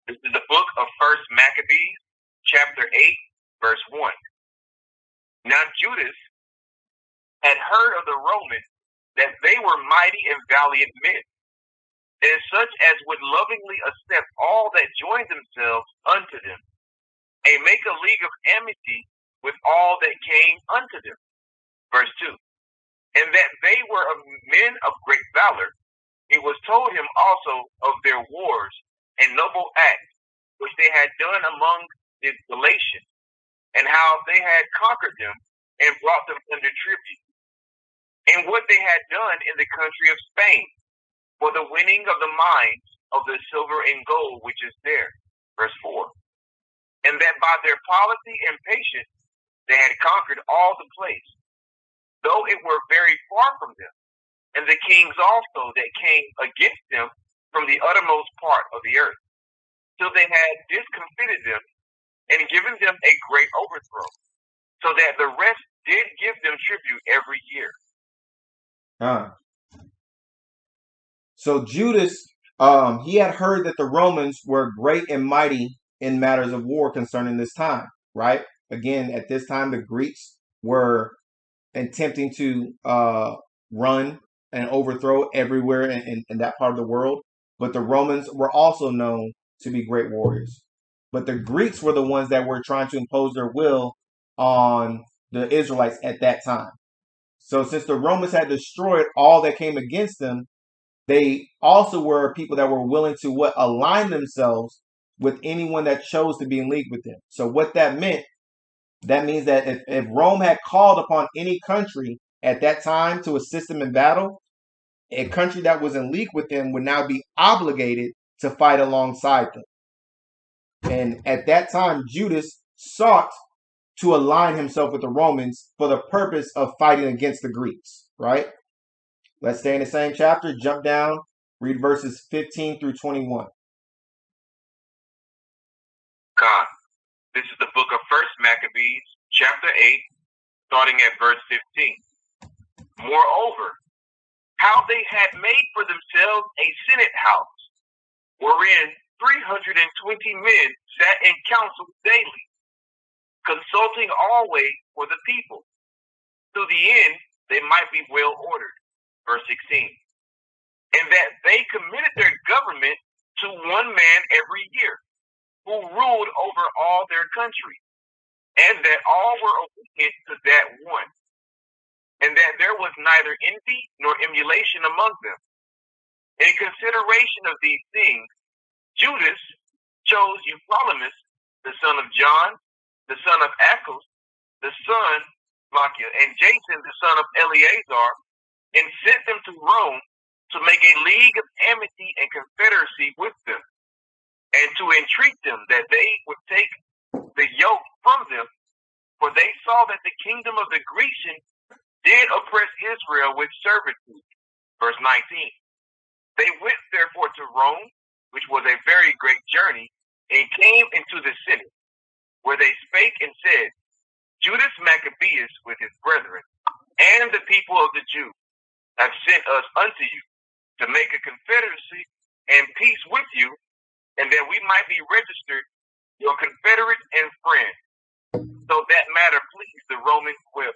This is the book of 1 Maccabees, chapter 8, verse 1. Now Judas had heard of the Romans that they were mighty and valiant men, and such as would lovingly accept all that joined themselves unto them, and make a league of amity with all that came unto them. Verse 2. And that they were men of great valor, it was told him also of their wars and noble acts which they had done among the Galatians, and how they had conquered them and brought them under tribute, and what they had done in the country of Spain for the winning of the mines of the silver and gold which is there. Verse 4. And that by their policy and patience they had conquered all the place, though it were very far from them, and the kings also that came against them from the uttermost part of the earth, till they had discomfited them and given them a great overthrow, so that the rest did give them tribute every year. So Judas, he had heard that the Romans were great and mighty in matters of war concerning this time, right? Again, at this time, the Greeks were attempting to run and overthrow everywhere in that part of the world. But the Romans were also known to be great warriors. But the Greeks were the ones that were trying to impose their will on the Israelites at that time. So since the Romans had destroyed all that came against them, they also were people that were willing to align themselves with anyone that chose to be in league with them. So what that meant, that means that if Rome had called upon any country at that time to assist them in battle, a country that was in league with them would now be obligated to fight alongside them. And at that time, Judas sought to align himself with the Romans for the purpose of fighting against the Greeks, right? Let's stay in the same chapter, jump down, read verses 15 through 21. God. This is the book of 1 Maccabees, chapter 8, starting at verse 15. Moreover, how they had made for themselves a senate house, wherein 320 men sat in council daily, consulting always for the people, to the end they might be well ordered. Verse 16. And that they committed their government to one man every year, who ruled over all their country, and that all were obedient to that one, and that there was neither envy nor emulation among them. In consideration of these things, Judas chose Euphramus, the son of John, the son of Achos, the son Machia, and Jason, the son of Eleazar, and sent them to Rome to make a league of amity and confederacy with them, and to entreat them that they would take the yoke from them, for they saw that the kingdom of the Grecians did oppress Israel with servitude. Verse 19. They went therefore to Rome, which was a very great journey, and came into the Senate, where they spake and said, Judas Maccabeus with his brethren, and the people of the Jews, have sent us unto you to make a confederacy and peace with you, and that we might be registered your confederates and friends, so that matter please the Roman will.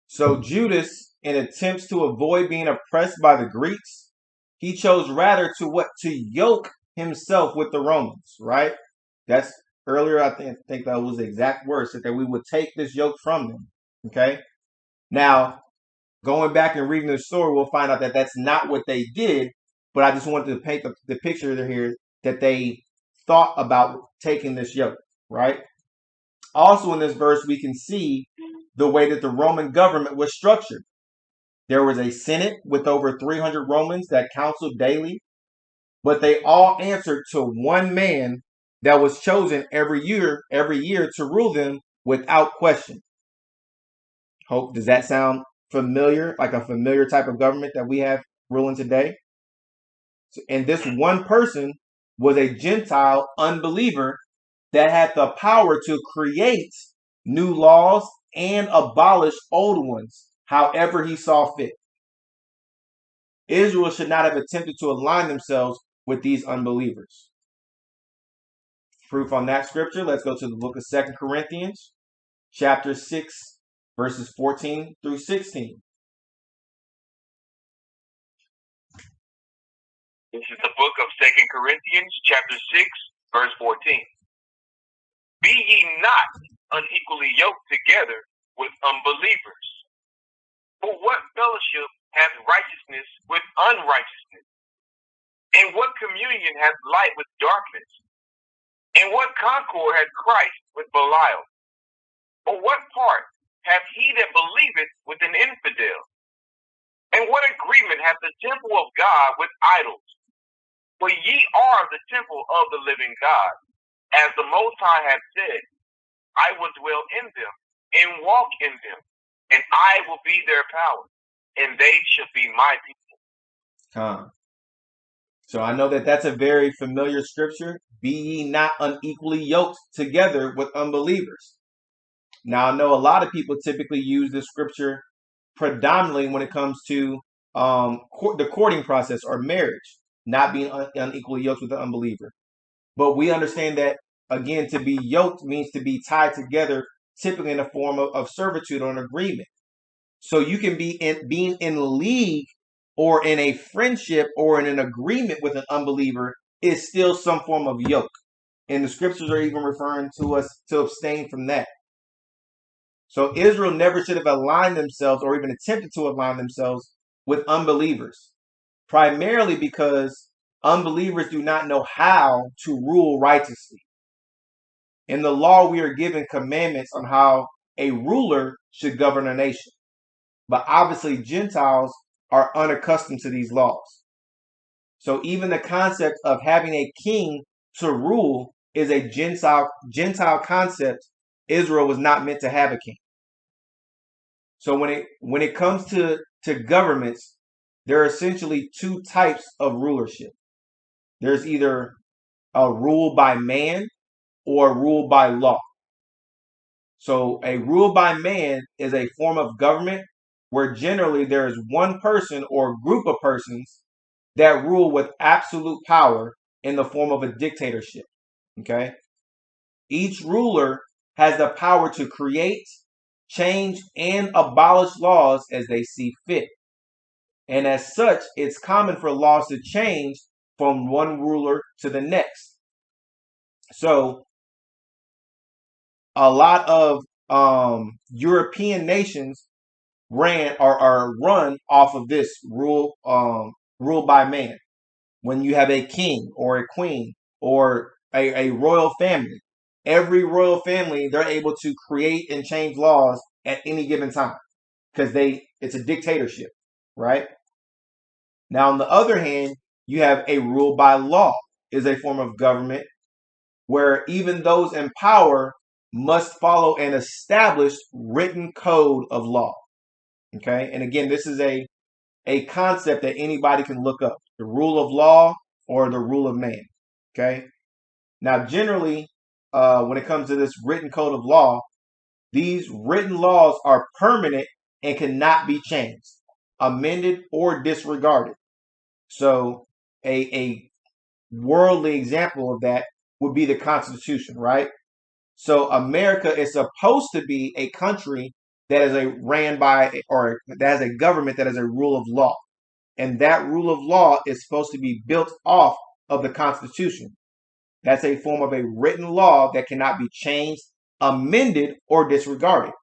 So Judas, in attempts to avoid being oppressed by the Greeks, he chose rather to yoke himself with the Romans, right? That's earlier, I think that was the exact word, said that we would take this yoke from them, okay? Now, going back and reading the story, we'll find out that that's not what they did, but I just wanted to paint the picture here that they thought about taking this yoke, right? Also in this verse, we can see the way that the Roman government was structured. There was a Senate with over 300 Romans that counseled daily, but they all answered to one man that was chosen every year to rule them without question. Does that sound familiar, like a familiar type of government that we have ruling today. And this one person was a Gentile unbeliever that had the power to create new laws and abolish old ones, however he saw fit. Israel should not have attempted to align themselves with these unbelievers. Proof on that scripture, let's go to the book of 2 Corinthians, chapter 6, verses 14 through 16. This is the book of 2 Corinthians, chapter 6, verse 14. Be ye not unequally yoked together with unbelievers. For what fellowship hath righteousness with unrighteousness? And what communion hath light with darkness? And what concord hath Christ with Belial? Or what part hath he that believeth with an infidel? And what agreement hath the temple of God with idols? For ye are the temple of the living God. As the Most High hath said, I will dwell in them and walk in them, and I will be their power, and they shall be my people. So I know that that's a very familiar scripture. Be ye not unequally yoked together with unbelievers. Now, I know a lot of people typically use this scripture predominantly when it comes to the courting process or marriage, not being unequally yoked with an unbeliever. But we understand that, again, to be yoked means to be tied together, typically in a form of servitude or an agreement. So you can be being in league or in a friendship or in an agreement with an unbeliever is still some form of yoke. And the scriptures are even referring to us to abstain from that. So Israel never should have aligned themselves or even attempted to align themselves with unbelievers, primarily because unbelievers do not know how to rule righteously. In the law, we are given commandments on how a ruler should govern a nation. But obviously, Gentiles are unaccustomed to these laws. So even the concept of having a king to rule is a Gentile concept. Israel was not meant to have a king. So when it comes to governments, there are essentially two types of rulership. There's either a rule by man or a rule by law. So a rule by man is a form of government where generally there is one person or group of persons that rule with absolute power in the form of a dictatorship. Okay? Each ruler has the power to create, change, and abolish laws as they see fit. And as such, it's common for laws to change from one ruler to the next. So a lot of European nations are run off of this rule by man. When you have a king or a queen or a royal family, every royal family, they're able to create and change laws at any given time because it's a dictatorship, right? Now, on the other hand, you have a rule by law, is a form of government where even those in power must follow an established written code of law. Okay, and again, this is a concept that anybody can look up: the rule of law or the rule of man. Okay, now generally, when it comes to this written code of law, these written laws are permanent and cannot be changed, amended, or disregarded. So a worldly example of that would be the Constitution, right? So America is supposed to be a country that is ran by, or that has a government that has a rule of law. And that rule of law is supposed to be built off of the Constitution. That's a form of a written law that cannot be changed, amended, or disregarded.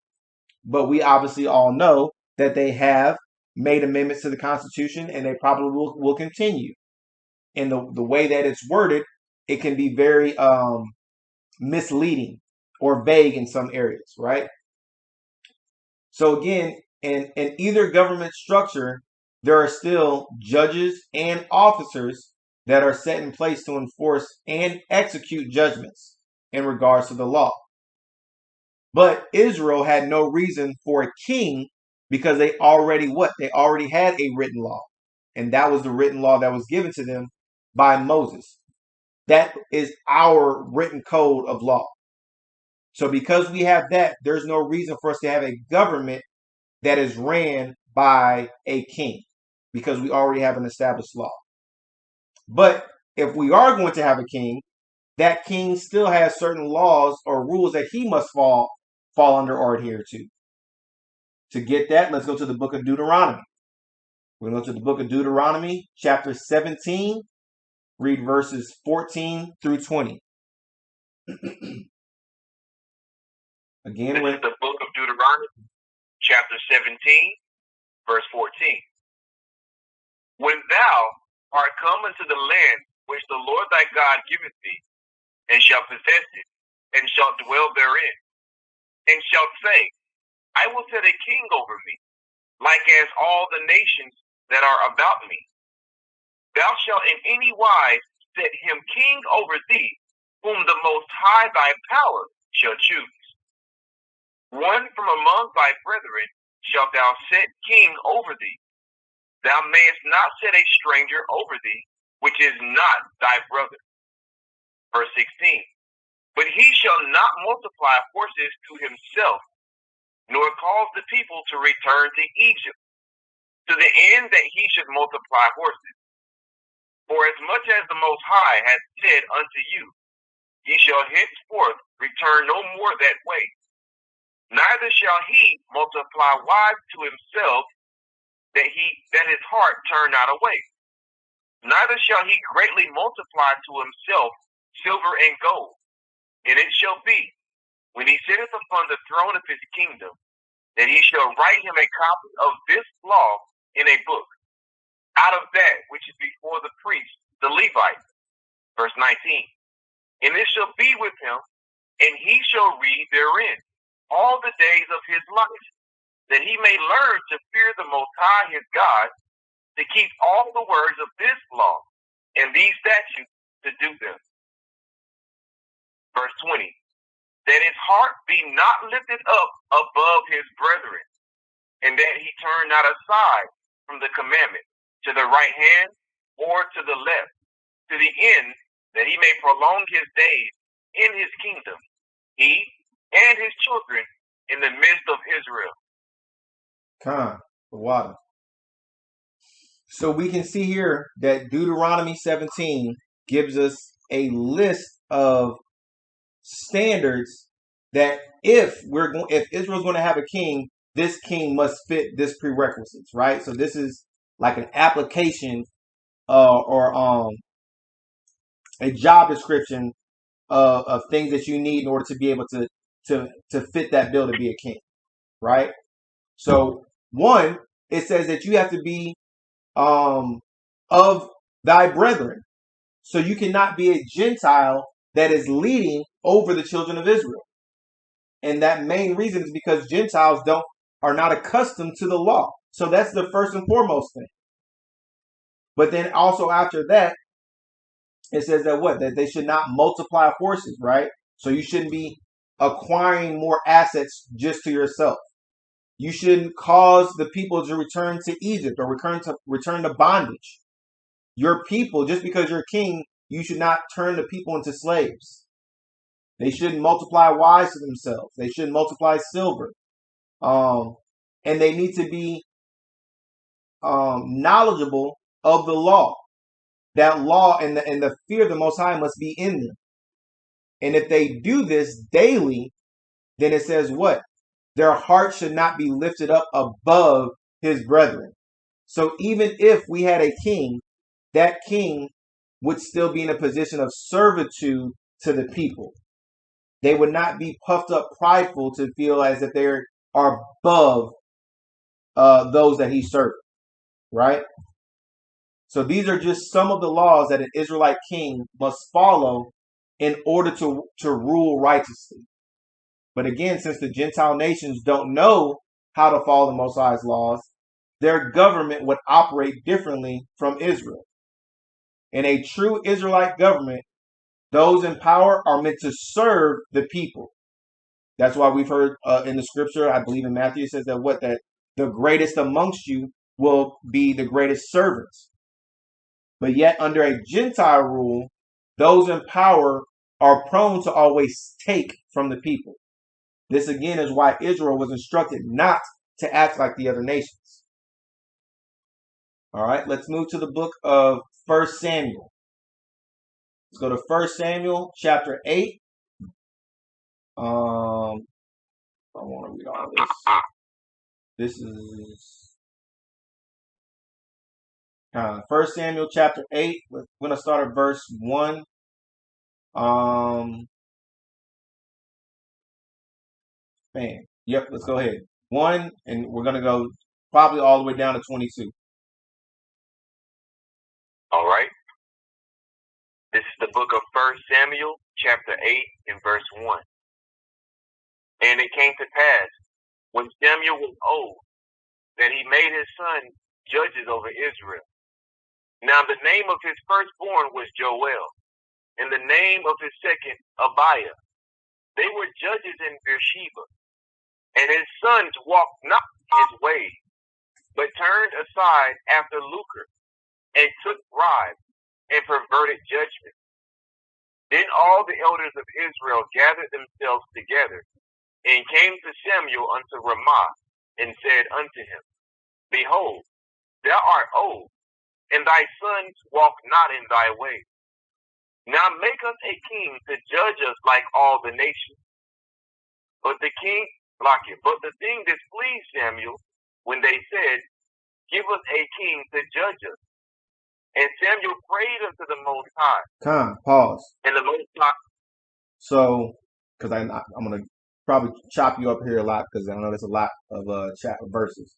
But we obviously all know that they have made amendments to the Constitution, and they probably will continue. And the way that it's worded, it can be very misleading or vague in some areas, right? So again, in either government structure, there are still judges and officers that are set in place to enforce and execute judgments in regards to the law. But Israel had no reason for a king because they already They already had a written law. And that was the written law that was given to them by Moses. That is our written code of law. So because we have that, there's no reason for us to have a government that is ran by a king, because we already have an established law. But if we are going to have a king, that king still has certain laws or rules that he must fall under or adhere to. To get that, let's go to the book of Deuteronomy. We're going to go to the book of Deuteronomy, chapter 17, read verses 14 through 20. Again, this is the book of Deuteronomy, chapter 17, verse 14. When thou art come into the land which the Lord thy God giveth thee, and shalt possess it, and shalt dwell therein, and shalt say, I will set a king over me, like as all the nations that are about me. Thou shalt in any wise set him king over thee, whom the Most High thy power shall choose. One from among thy brethren shalt thou set king over thee. Thou mayest not set a stranger over thee, which is not thy brother. Verse 16. But he shall not multiply horses to himself, nor cause the people to return to Egypt, to the end that he should multiply horses. For as much as the Most High hath said unto you, ye shall henceforth return no more that way. Neither shall he multiply wives to himself, that his heart turn not away. Neither shall he greatly multiply to himself silver and gold. And it shall be, when he sitteth upon the throne of his kingdom, that he shall write him a copy of this law in a book, out of that which is before the priest, the Levite. Verse 19. And it shall be with him, and he shall read therein all the days of his life, that he may learn to fear the Most High his God, to keep all the words of this law and these statutes to do them. Verse 20. That his heart be not lifted up above his brethren, and that he turn not aside from the commandment to the right hand or to the left, to the end that he may prolong his days in his kingdom, he and his children in the midst of Israel. The water. So we can see here that Deuteronomy 17 gives us a list of standards that if Israel's going to have a king, this king must fit this prerequisites, right? So this is like an application or a job description of things that you need in order to be able to fit that bill to be a king, right? So one, it says that you have to be of thy brethren. So you cannot be a Gentile that is leading over the children of Israel. And that main reason is because Gentiles are not accustomed to the law. So that's the first and foremost thing. But then also after that, it says that they should not multiply horses, right? So you shouldn't be acquiring more assets just to yourself. You shouldn't cause the people to return to Egypt or return to bondage. Your people, just because you're king, you should not turn the people into slaves. They shouldn't multiply wives to themselves. They shouldn't multiply silver. And they need to be knowledgeable of the law. That law and the fear of the Most High must be in them. And if they do this daily, then it says what? Their heart should not be lifted up above his brethren. So even if we had a king, that king would still be in a position of servitude to the people. They would not be puffed up prideful to feel as if they are above those that he served, right? So these are just some of the laws that an Israelite king must follow in order to rule righteously. But again, since the Gentile nations don't know how to follow the Most High's laws, their government would operate differently from Israel. In a true Israelite government, those in power are meant to serve the people. That's why we've heard in the scripture, I believe in Matthew, it says that the greatest amongst you will be the greatest servants. But yet under a Gentile rule, those in power are prone to always take from the people. This again is why Israel was instructed not to act like the other nations. All right, let's move to the book of 1 Samuel. Let's go to 1 Samuel chapter 8. I don't want to read all this. This is 1 Samuel chapter 8. We're going to start at verse 1. Yep, let's go ahead. 1, and we're going to go probably all the way down to 22. All right. This is the book of 1 Samuel, chapter 8, and verse 1. And it came to pass, when Samuel was old, that he made his son judges over Israel. Now the name of his firstborn was Joel, and the name of his second, Abiah. They were judges in Beersheba. And his sons walked not his ways, but turned aside after lucre, and took bribes, and perverted judgment. Then all the elders of Israel gathered themselves together, and came to Samuel unto Ramah, and said unto him, Behold, thou art old, and thy sons walk not in thy ways. Now make us a king to judge us like all the nations. But the thing displeased Samuel when they said, Give us a king to judge us. And Samuel prayed unto the Most High. Pause. And the Most High. So, because I'm going to probably chop you up here a lot, because I know there's a lot of verses.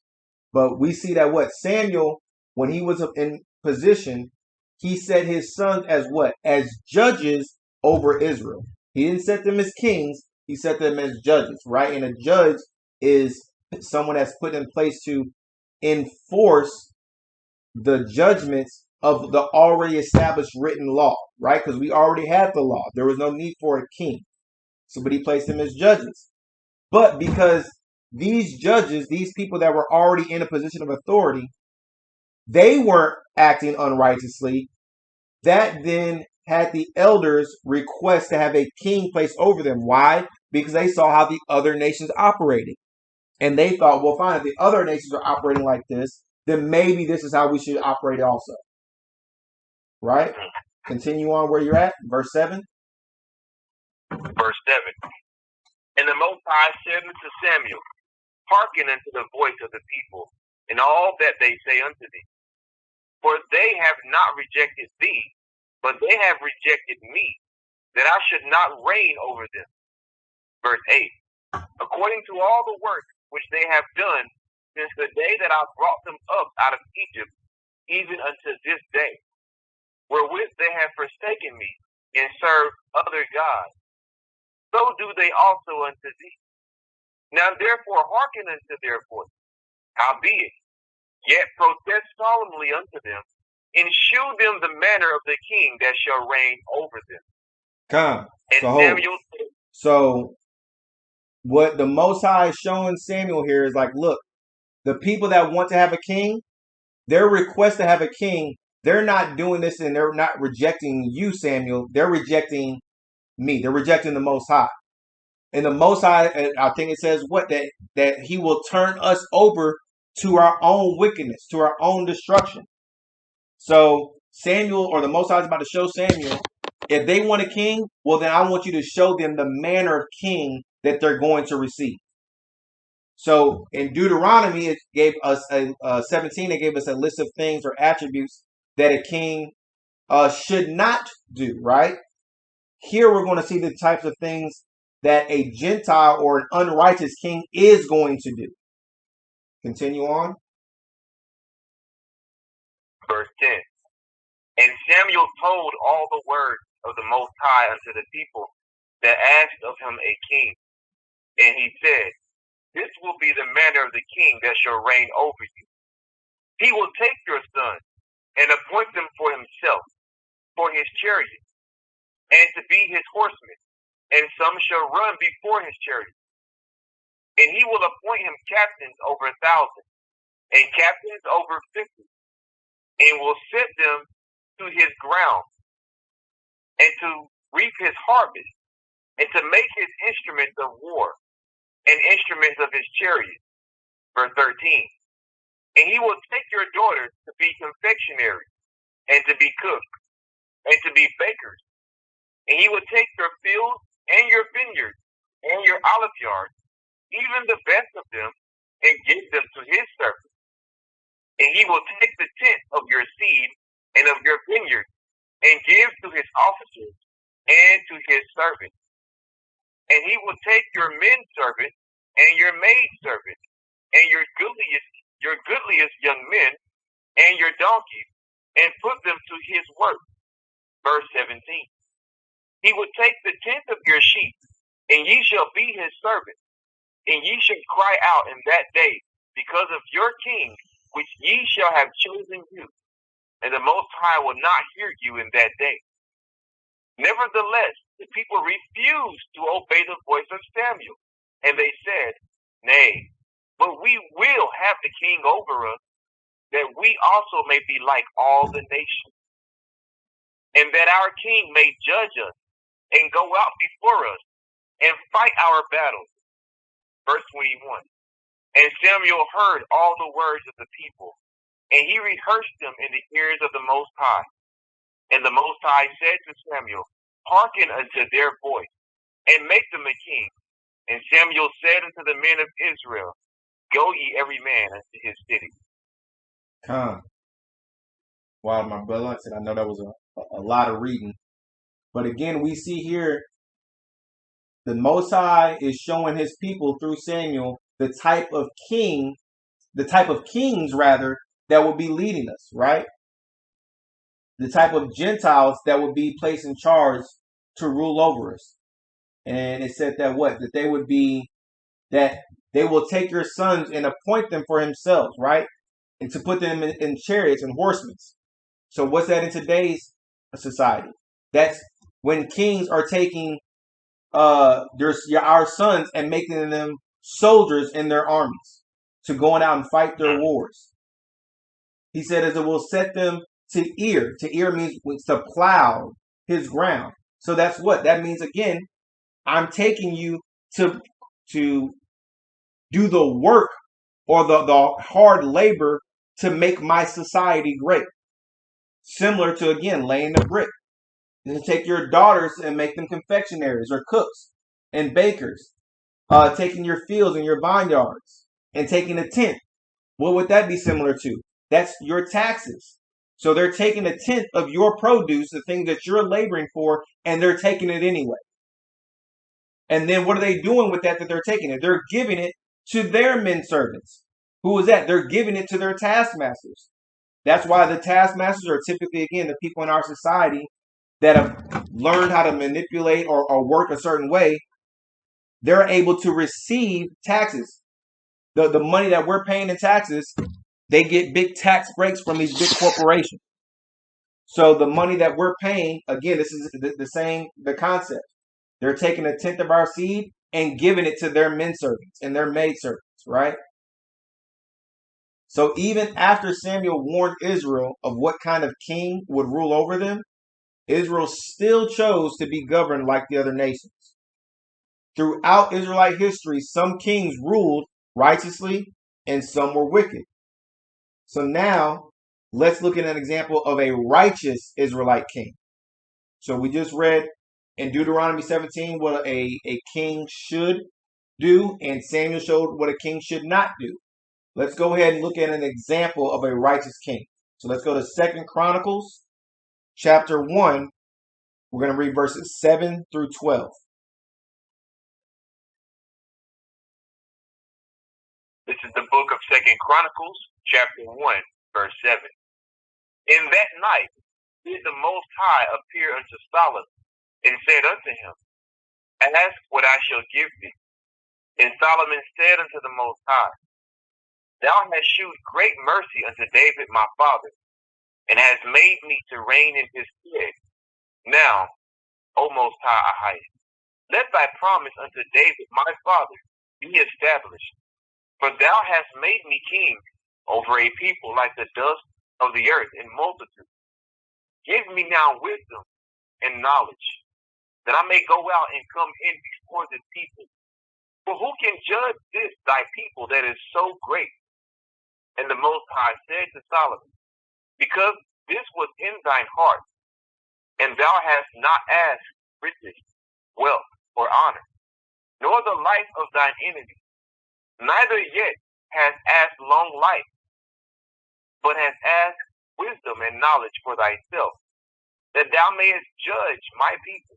But we see that Samuel, when he was in position, he set his sons as what? As judges over Israel. He didn't set them as kings. He set them as judges, right? And a judge is someone that's put in place to enforce the judgments of the already established written law, right? Because we already had the law. There was no need for a king. So, but he placed them as judges. But because these judges, these people that were already in a position of authority, they weren't acting unrighteously, that then had the elders request to have a king placed over them. Why? Because they saw how the other nations operated. And they thought, well, fine, if the other nations are operating like this, then maybe this is how we should operate also. Right? Continue on where you're at, verse 7. Verse 7. And the Most High said unto Samuel, Hearken unto the voice of the people, and all that they say unto thee. For they have not rejected thee, but they have rejected me, that I should not reign over them. Verse 8. According to all the work which they have done since the day that I brought them up out of Egypt, even unto this day, wherewith they have forsaken me, and served other gods, so do they also unto thee. Now therefore hearken unto their voice. Howbeit, yet protest solemnly unto them, and shew them the manner of the king that shall reign over them. So what the Most High is showing Samuel here is like, look, the people that want to have a king, their request to have a king, they're not doing this and they're not rejecting you, Samuel. They're rejecting me. They're rejecting the Most High. And the Most High, I think it says that he will turn us over to our own wickedness, to our own destruction. So Samuel, or the Most High, is about to show Samuel, if they want a king, well, then I want you to show them the manner of king that they're going to receive. So in Deuteronomy, it gave us 17. It gave us a list of things or attributes that a king should not do. Right here, we're going to see the types of things that a Gentile or an unrighteous king is going to do. Continue on. Verse 10. And Samuel told all the words of the Most High unto the people that asked of him a king. And he said, This will be the manner of the king that shall reign over you. He will take your sons and appoint them for himself, for his chariot, and to be his horsemen, and some shall run before his chariot. And he will appoint him captains over 1,000, and captains over 50, and will set them to his ground, and to reap his harvest, and to make his instruments of war, and instruments of his chariot. Verse 13. And he will take your daughters to be confectionaries, and to be cooks, and to be bakers. And he will take your fields, and your vineyards, and your olive yards, even the best of them, and give them to his servants. And he will take the tenth of your seed, and of your vineyard, and give to his officers, and to his servants. And he will take your men servants, and your maid servants, and your goodliest young men, and your donkeys, and put them to his work. Verse 17. He will take the tenth of your sheep, and ye shall be his servants, and ye shall cry out in that day because of your king, which ye shall have chosen you, and the Most High will not hear you in that day. Nevertheless, the people refused to obey the voice of Samuel, and they said, Nay, but we will have the king over us, that we also may be like all the nations, and that our king may judge us, and go out before us, and fight our battles. Verse 21. And Samuel heard all the words of the people, and he rehearsed them in the ears of the Most High. And the Most High said to Samuel, Hearken unto their voice, and make them a king. And Samuel said unto the men of Israel, Go ye every man unto his city. Wow, my brother, I said I know that was a lot of reading. But again, we see here the Most High is showing his people through Samuel the type of kings rather, that will be leading us, right? The type of Gentiles that would be placed in charge to rule over us. And it said that that they would be, that they will take your sons and appoint them for themselves, right? And to put them in chariots and horsemen. So what's that in today's society? That's when kings are taking our sons and making them soldiers in their armies to going out and fight their wars. He said, as it will set them to ear. To ear means to plow his ground. So that's what that means. Again, I'm taking you to do the work or the hard labor to make my society great. Similar to, again, laying the brick. And to take your daughters and make them confectionaries or cooks and bakers. Taking your fields and your vineyards and taking a tenth. What would that be similar to? That's your taxes. So they're taking a tenth of your produce, the thing that you're laboring for, and they're taking it anyway. And then what are they doing with that they're taking it? They're giving it to their men servants. Who is that? They're giving it to their taskmasters. That's why the taskmasters are typically, again, the people in our society that have learned how to manipulate or work a certain way. They're able to receive taxes. The money that we're paying in taxes, they get big tax breaks from these big corporations. So the money that we're paying, again, this is the concept. They're taking a tenth of our seed and giving it to their men servants and their maid servants, right? So even after Samuel warned Israel of what kind of king would rule over them, Israel still chose to be governed like the other nations. Throughout Israelite history, some kings ruled righteously and some were wicked. So now, let's look at an example of a righteous Israelite king. So we just read in Deuteronomy 17 what a king should do, and Samuel showed what a king should not do. Let's go ahead and look at an example of a righteous king. So let's go to 2 Chronicles chapter 1. We're going to read verses 7 through 12. This is the book of 2 Chronicles, chapter 1, verse 7. In that night did the Most High appear unto Solomon, and said unto him, Ask what I shall give thee. And Solomon said unto the Most High, Thou hast shewed great mercy unto David my father, and hast made me to reign in his stead. Now, O Most High, let thy promise unto David my father be be established. For thou hast made me king over a people like the dust of the earth in multitude. Give me now wisdom and knowledge, that I may go out and come in before the people. For who can judge this thy people that is so great? And the Most High said to Solomon, because this was in thine heart, and thou hast not asked riches, wealth, or honor, nor the life of thine enemy, neither yet hast asked long life, but hast asked wisdom and knowledge for thyself, that thou mayest judge my people,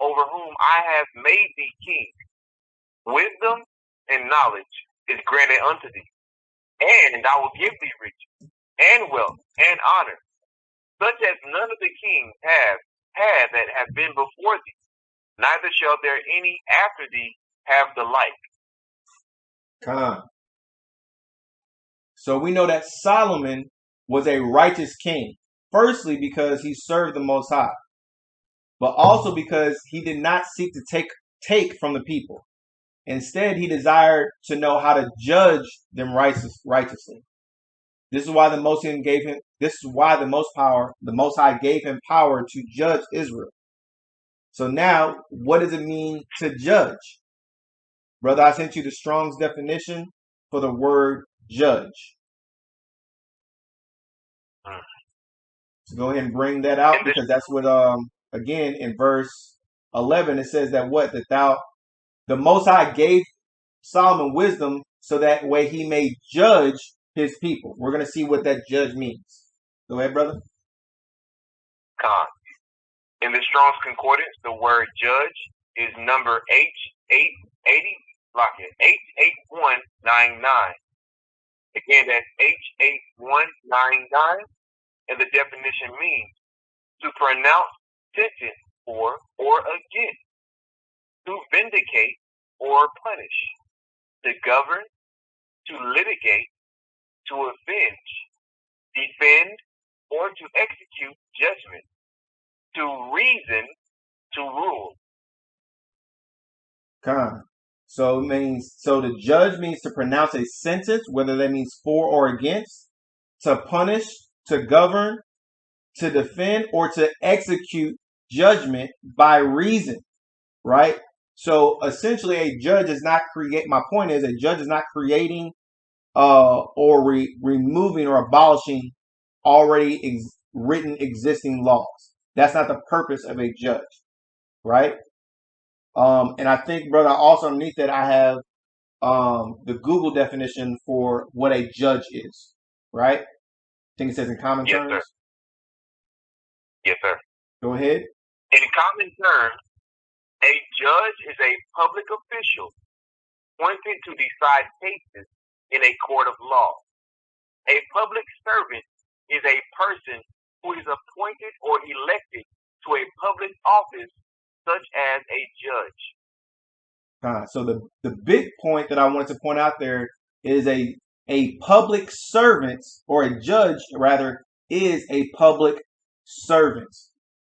over whom I have made thee king. Wisdom and knowledge is granted unto thee, and I will give thee riches, and wealth, and honor, such as none of the kings have had that have been before thee, neither shall there any after thee have the like. Come. So we know that Solomon was a righteous king. Firstly, because he served the Most High, but also because he did not seek to take from the people. Instead, he desired to know how to judge them righteously. This is why the Most High gave him power to judge Israel. So now, what does it mean to judge? Brother, I sent you the Strong's definition for the word judge. So go ahead and bring that out, because that's what, again, in verse 11, it says that the Most High gave Solomon wisdom so that way he may judge his people. We're going to see what that judge means. Go ahead, brother. In the Strong's Concordance, the word judge is number H8199. Again, that's H8199. And the definition means to pronounce sentence for or against, to vindicate or punish, to govern, to litigate, to avenge, defend, or to execute judgment, to reason, to rule. So the judge means to pronounce a sentence, whether that means for or against, to punish, to govern, to defend, or to execute judgment by reason, right? So essentially, a judge is not my point is, a judge is not creating or removing or abolishing already written existing laws. That's not the purpose of a judge, right? And I think, brother, also underneath that, I have the Google definition for what a judge is, right? I think it says in common terms. Sir. Yes, sir. Go ahead. In common terms, a judge is a public official appointed to decide cases in a court of law. A public servant is a person who is appointed or elected to a public office, such as a judge. So the big point that I wanted to point out there is a public servant, or a judge rather, is a public servant.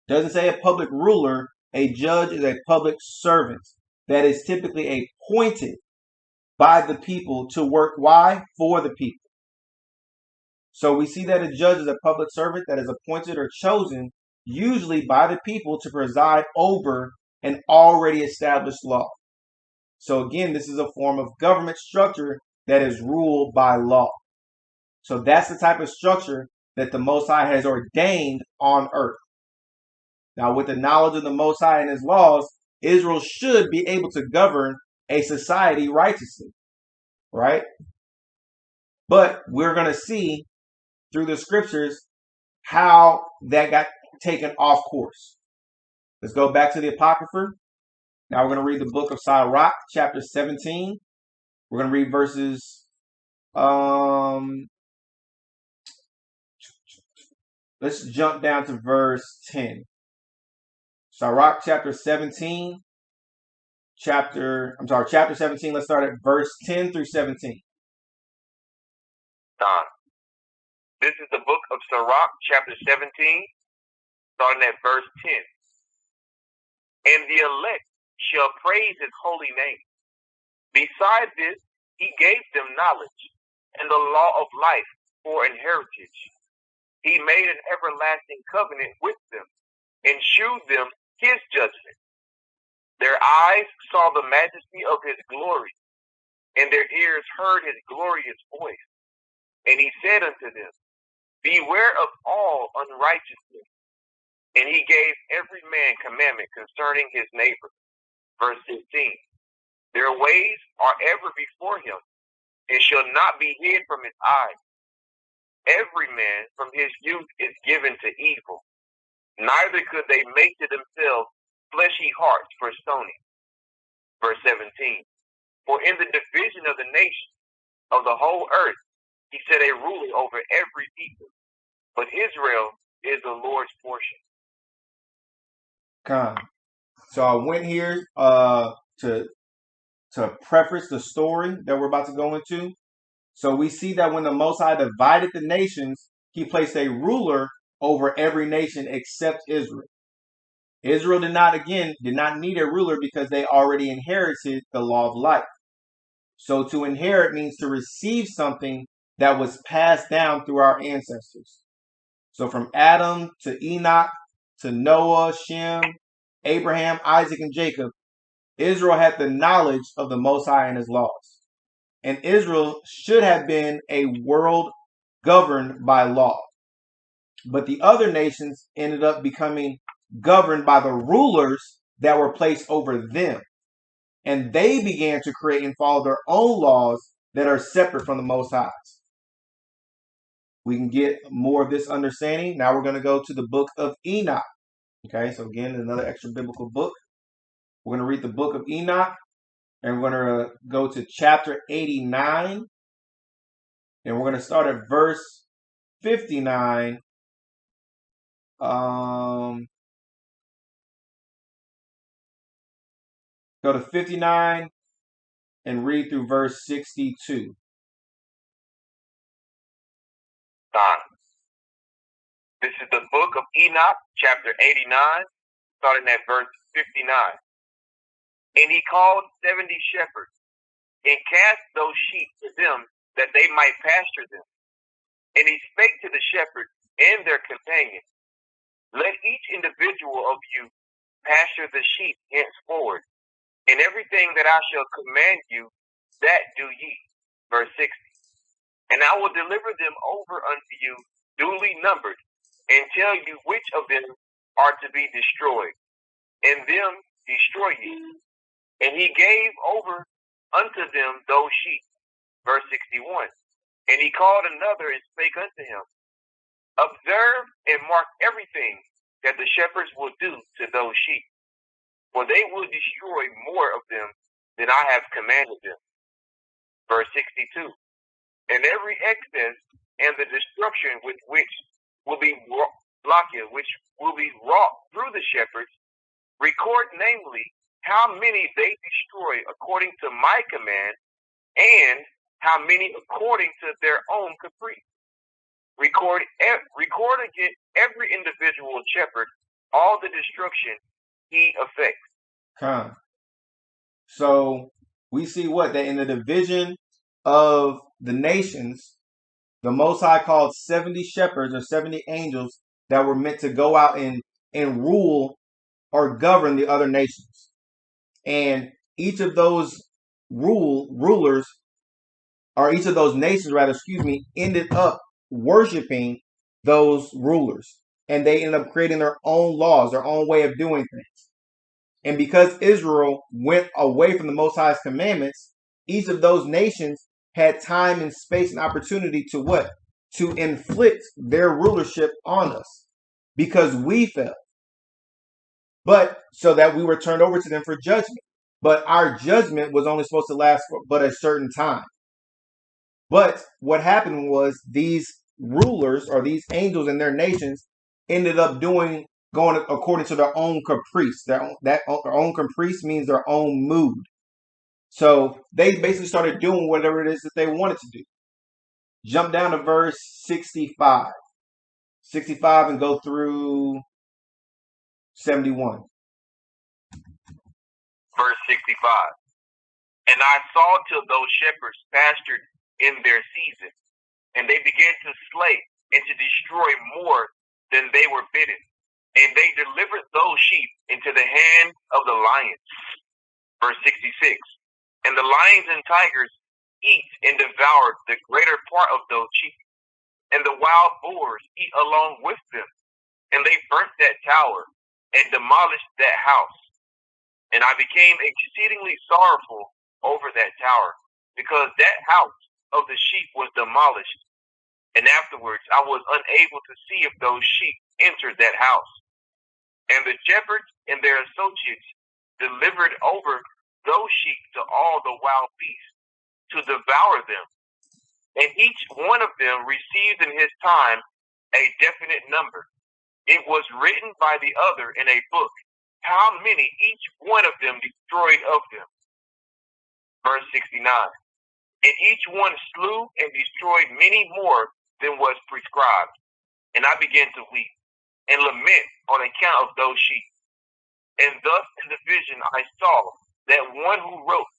Doesn't say a public ruler. A judge is a public servant that is typically appointed by the people to work. Why? For the people. So we see that a judge is a public servant that is appointed or chosen usually by the people to preside over an already established law. So again, this is a form of government structure that is ruled by law. So that's the type of structure that the Most High has ordained on earth. Now, with the knowledge of the Most High and his laws, Israel should be able to govern a society righteously, right? But we're going to see through the scriptures how that got taken off course. Let's go back to the Apocrypha. Now we're going to read the book of Sirach, chapter 17. We're going to read verses, let's jump down to verse 10. Sirach, chapter 17. Chapter 17. Let's start at verse 10 through 17. This is the book of Sirach, chapter 17, starting at verse 10. And the elect shall praise his holy name, Besides this, he gave them knowledge and the law of life for an heritage. He made an everlasting covenant with them and shewed them his judgment. Their eyes saw the majesty of his glory, and their ears heard his glorious voice. And he said unto them, Beware of all unrighteousness. And he gave every man commandment concerning his neighbor. Verse 15. Their ways are ever before him, and shall not be hid from his eyes. Every man from his youth is given to evil. Neither could they make to themselves fleshy hearts for stoning. Verse 17. For in the division of the nation of the whole earth, he set a ruler over every people. But Israel is the Lord's portion. So I went here to preface the story that we're about to go into. So we see that when the Most High divided the nations, he placed a ruler over every nation except Israel. Israel did not need a ruler because they already inherited the law of life. So to inherit means to receive something that was passed down through our ancestors. So from Adam to Enoch to Noah, Shem, Abraham, Isaac, and Jacob, Israel had the knowledge of the Most High and his laws. And Israel should have been a world governed by law. But the other nations ended up becoming governed by the rulers that were placed over them. And they began to create and follow their own laws that are separate from the Most High's. We can get more of this understanding. Now we're going to go to the book of Enoch. Okay, so again, another extra biblical book. We're going to read the book of Enoch, and we're going to go to chapter 89, and we're going to start at verse 59. Go to 59 and read through verse 62. This is the book of Enoch, chapter 89, starting at verse 59. And he called 70 shepherds, and cast those sheep to them, that they might pasture them. And he spake to the shepherds and their companions, Let each individual of you pasture the sheep henceforward, and everything that I shall command you, that do ye. Verse 60. And I will deliver them over unto you, duly numbered, and tell you which of them are to be destroyed, and them destroy ye. And he gave over unto them those sheep. Verse 61. And he called another and spake unto him, Observe and mark everything that the shepherds will do to those sheep, for they will destroy more of them than I have commanded them. Verse 62. And every excess and the destruction with which will be wrought through the shepherds, record namely how many they destroy according to my command, and how many according to their own caprice. Record against every individual shepherd all the destruction he effects. So we see that in the division of the nations, the Most High called 70 shepherds or 70 angels that were meant to go out and rule or govern the other nations. And each of those rulers, or each of those nations, ended up worshiping those rulers. And they ended up creating their own laws, their own way of doing things. And because Israel went away from the Most High's commandments, each of those nations had time and space and opportunity to inflict their rulership on us, because we fell. But so that we were turned over to them for judgment. But our judgment was only supposed to last for but a certain time. But what happened was these rulers, or these angels and their nations, ended up going according to their own caprice. Their own caprice means their own mood. So they basically started doing whatever it is that they wanted to do. Jump down to verse 65. 65 and go through 71. Verse 65. And I saw till those shepherds pastured in their season, and they began to slay and to destroy more than they were bidden. And they delivered those sheep into the hand of the lions. Verse 66. And the lions and tigers eat and devoured the greater part of those sheep, and the wild boars eat along with them. And they burnt that tower and demolished that house. And I became exceedingly sorrowful over that tower, because that house of the sheep was demolished. And afterwards I was unable to see if those sheep entered that house. And the shepherds and their associates delivered over those sheep to all the wild beasts to devour them. And each one of them received in his time a definite number. It was written by the other in a book, how many each one of them destroyed of them. Verse 69. And each one slew and destroyed many more than was prescribed. And I began to weep and lament on account of those sheep. And thus in the vision I saw that one who wrote,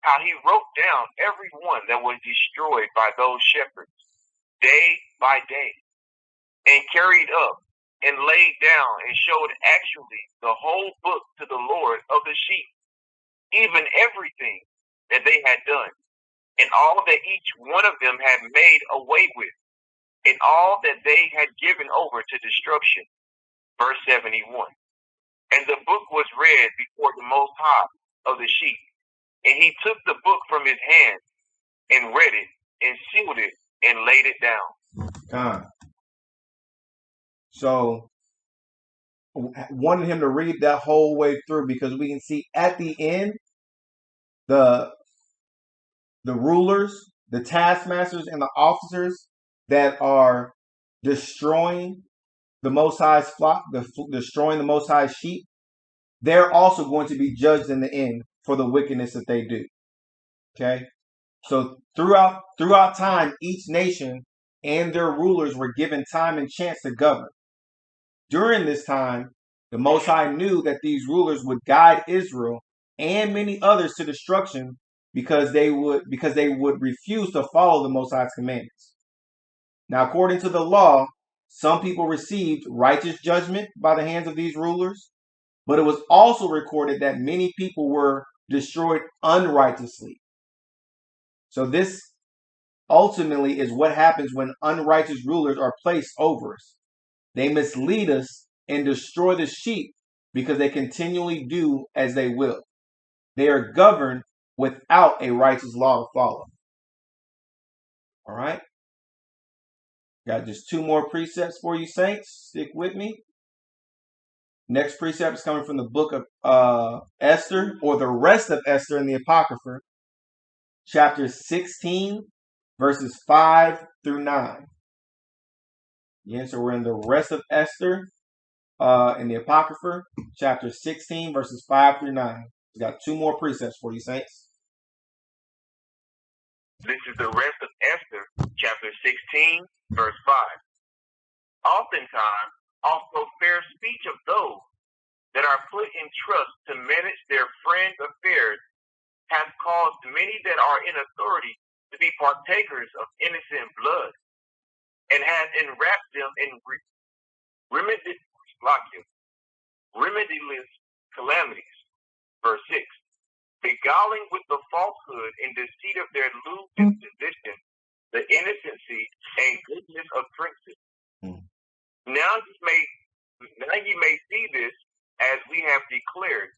how he wrote down every one that was destroyed by those shepherds, day by day, and carried up and laid down and showed actually the whole book to the Lord of the sheep, even everything that they had done, and all that each one of them had made away with, and all that they had given over to destruction. Verse 71. And the book was read before the Most High of the sheep, and he took the book from his hand and read it and sealed it and laid it down. So wanted him to read that whole way through, because we can see at the end the rulers, the taskmasters, and the officers that are destroying the Most High's flock, destroying the Most High's sheep. They're also going to be judged in the end for the wickedness that they do. Okay, so throughout time, each nation and their rulers were given time and chance to govern. During this time, the Most High knew that these rulers would guide Israel and many others to destruction, because they would refuse to follow the Most High's commandments. Now, according to the law, some people received righteous judgment by the hands of these rulers, but it was also recorded that many people were destroyed unrighteously. So this ultimately is what happens when unrighteous rulers are placed over us. They mislead us and destroy the sheep because they continually do as they will. They are governed without a righteous law to follow. All right. Got just two more precepts for you, saints. Stick with me. Next precept is coming from the book of Esther, or the rest of Esther in the Apocrypha, chapter 16, verses 5 through 9. Again, so we're in the rest of Esther in the Apocrypha, chapter 16, verses 5 through 9. We got two more precepts for you, saints. This is the rest of Esther, chapter 16, verse 5. Oftentimes, also fair speech of those that are put in trust to manage their friends' affairs has caused many that are in authority to be partakers of innocent blood, and has enwrapped them in remediless calamities. Verse 6. Beguiling with the falsehood and deceit of their lewd disposition the innocency and goodness of princes. Now ye may see this, as we have declared,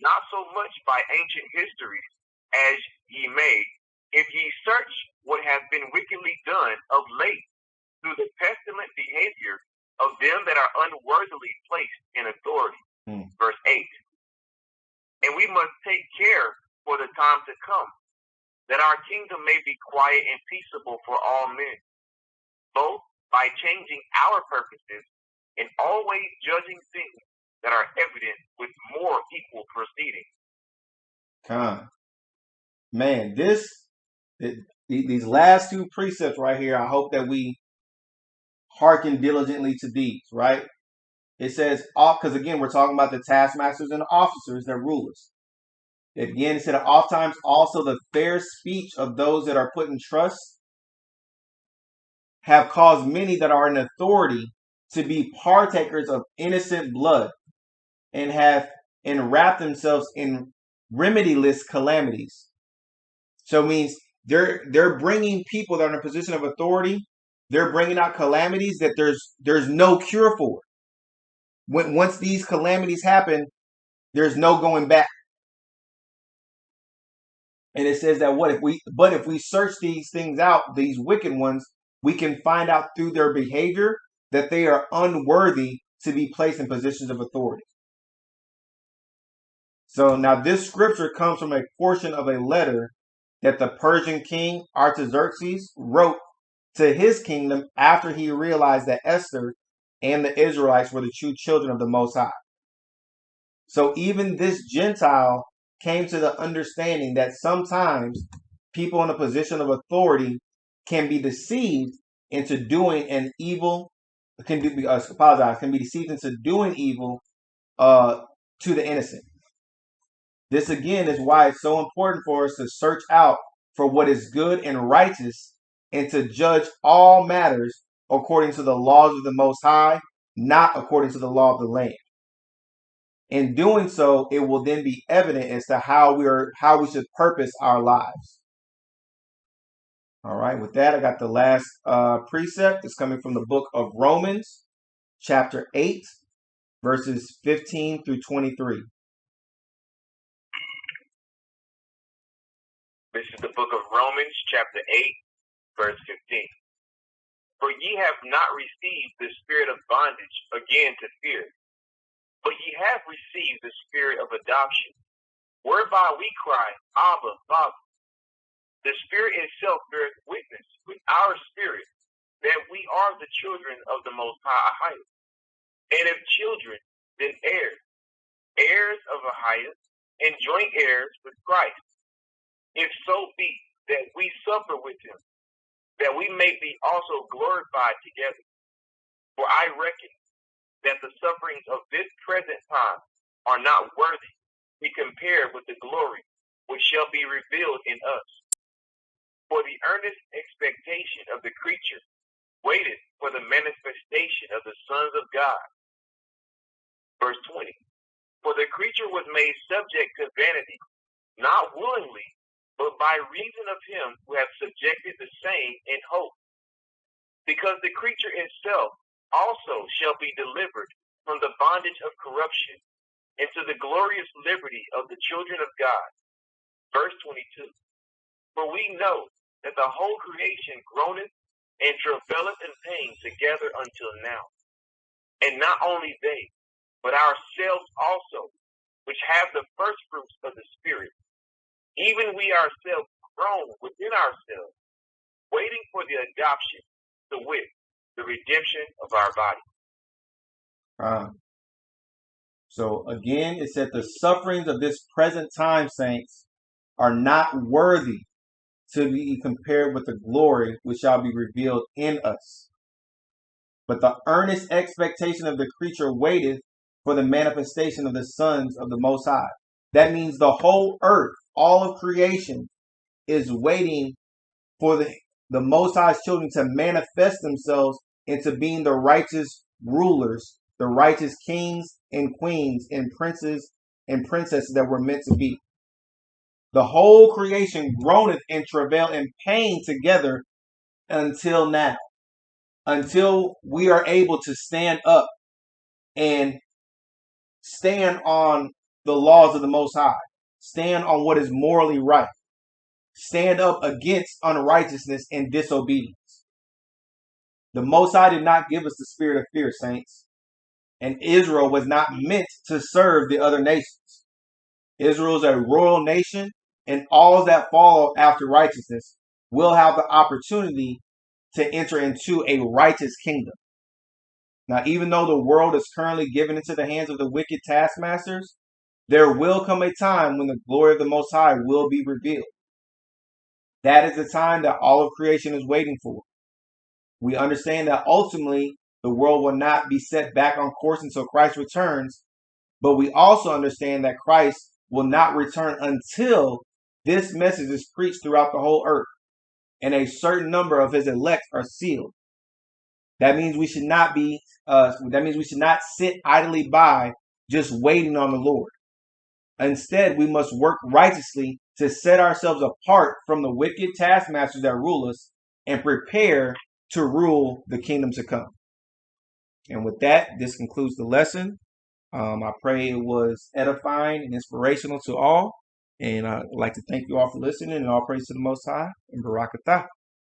not so much by ancient histories as ye may, if ye search what has been wickedly done of late through the pestilent behavior of them that are unworthily placed in authority. Verse 8. And we must take care for the time to come, that our kingdom may be quiet and peaceable for all men, both by changing our purposes and always judging things that are evident with more equal proceeding. Man, these last two precepts right here, I hope that we hearken diligently to these, right? It says, because again, we're talking about the taskmasters and the officers, they're rulers. Again, it said, oftentimes also the fair speech of those that are put in trust have caused many that are in authority to be partakers of innocent blood, and have enwrapped themselves in remediless calamities. So it means they're bringing people that are in a position of authority. They're bringing out calamities that there's no cure for. Once these calamities happen, there's no going back. And it says that if we search these things out, these wicked ones, we can find out through their behavior that they are unworthy to be placed in positions of authority. So now this scripture comes from a portion of a letter that the Persian king Artaxerxes wrote to his kingdom after he realized that Esther and the Israelites were the true children of the Most High. So even this Gentile came to the understanding that sometimes people in a position of authority can be deceived into doing an evil, can be deceived into doing evil to the innocent. This again is why it's so important for us to search out for what is good and righteous, and to judge all matters according to the laws of the Most High, not according to the law of the land. In doing so, it will then be evident as to how we should purpose our lives. All right, with that, I got the last precept. It's coming from the book of Romans, chapter 8, verses 15 through 23. This is the book of Romans, chapter 8, verse 15. For ye have not received the spirit of bondage again to fear, but ye have received the spirit of adoption, whereby we cry, Abba, Father. The Spirit itself beareth witness with our spirit that we are the children of the Most High. And if children, then heirs, heirs of a highest, and joint heirs with Christ. If so be that we suffer with him, that we may be also glorified together. For I reckon that the sufferings of this present time are not worthy to be compared with the glory which shall be revealed in us. For the earnest expectation of the creature waiteth for the manifestation of the sons of God. Verse 20. For the creature was made subject to vanity, not willingly, but by reason of him who hath subjected the same in hope. Because the creature itself also shall be delivered from the bondage of corruption into the glorious liberty of the children of God. Verse 22. For we know that the whole creation groaneth and travaileth in pain together until now. And not only they, but ourselves also, which have the first fruits of the Spirit, even we ourselves groan within ourselves, waiting for the adoption, to wit, the redemption of our body. So again, it said the sufferings of this present time, saints, are not worthy to be compared with the glory which shall be revealed in us. But the earnest expectation of the creature waiteth for the manifestation of the sons of the Most High. That means the whole earth, all of creation, is waiting for the Most High's children to manifest themselves into being the righteous rulers, the righteous kings and queens and princes and princesses that we're meant to be. The whole creation groaneth in travail and pain together until now, until we are able to stand up and stand on the laws of the Most High, stand on what is morally right, stand up against unrighteousness and disobedience. The Most High did not give us the spirit of fear, saints, and Israel was not meant to serve the other nations. Israel is a royal nation, and all that follow after righteousness will have the opportunity to enter into a righteous kingdom. Now, even though the world is currently given into the hands of the wicked taskmasters, there will come a time when the glory of the Most High will be revealed. That is the time that all of creation is waiting for. We understand that ultimately the world will not be set back on course until Christ returns, but we also understand that Christ will not return until this message is preached throughout the whole earth, and a certain number of his elect are sealed. That means we should not be. That means we should not sit idly by, just waiting on the Lord. Instead, we must work righteously to set ourselves apart from the wicked taskmasters that rule us, and prepare to rule the kingdom to come. And with that, this concludes the lesson. I pray it was edifying and inspirational to all. And I'd like to thank you all for listening, and all praise to the Most High, and Barakatah.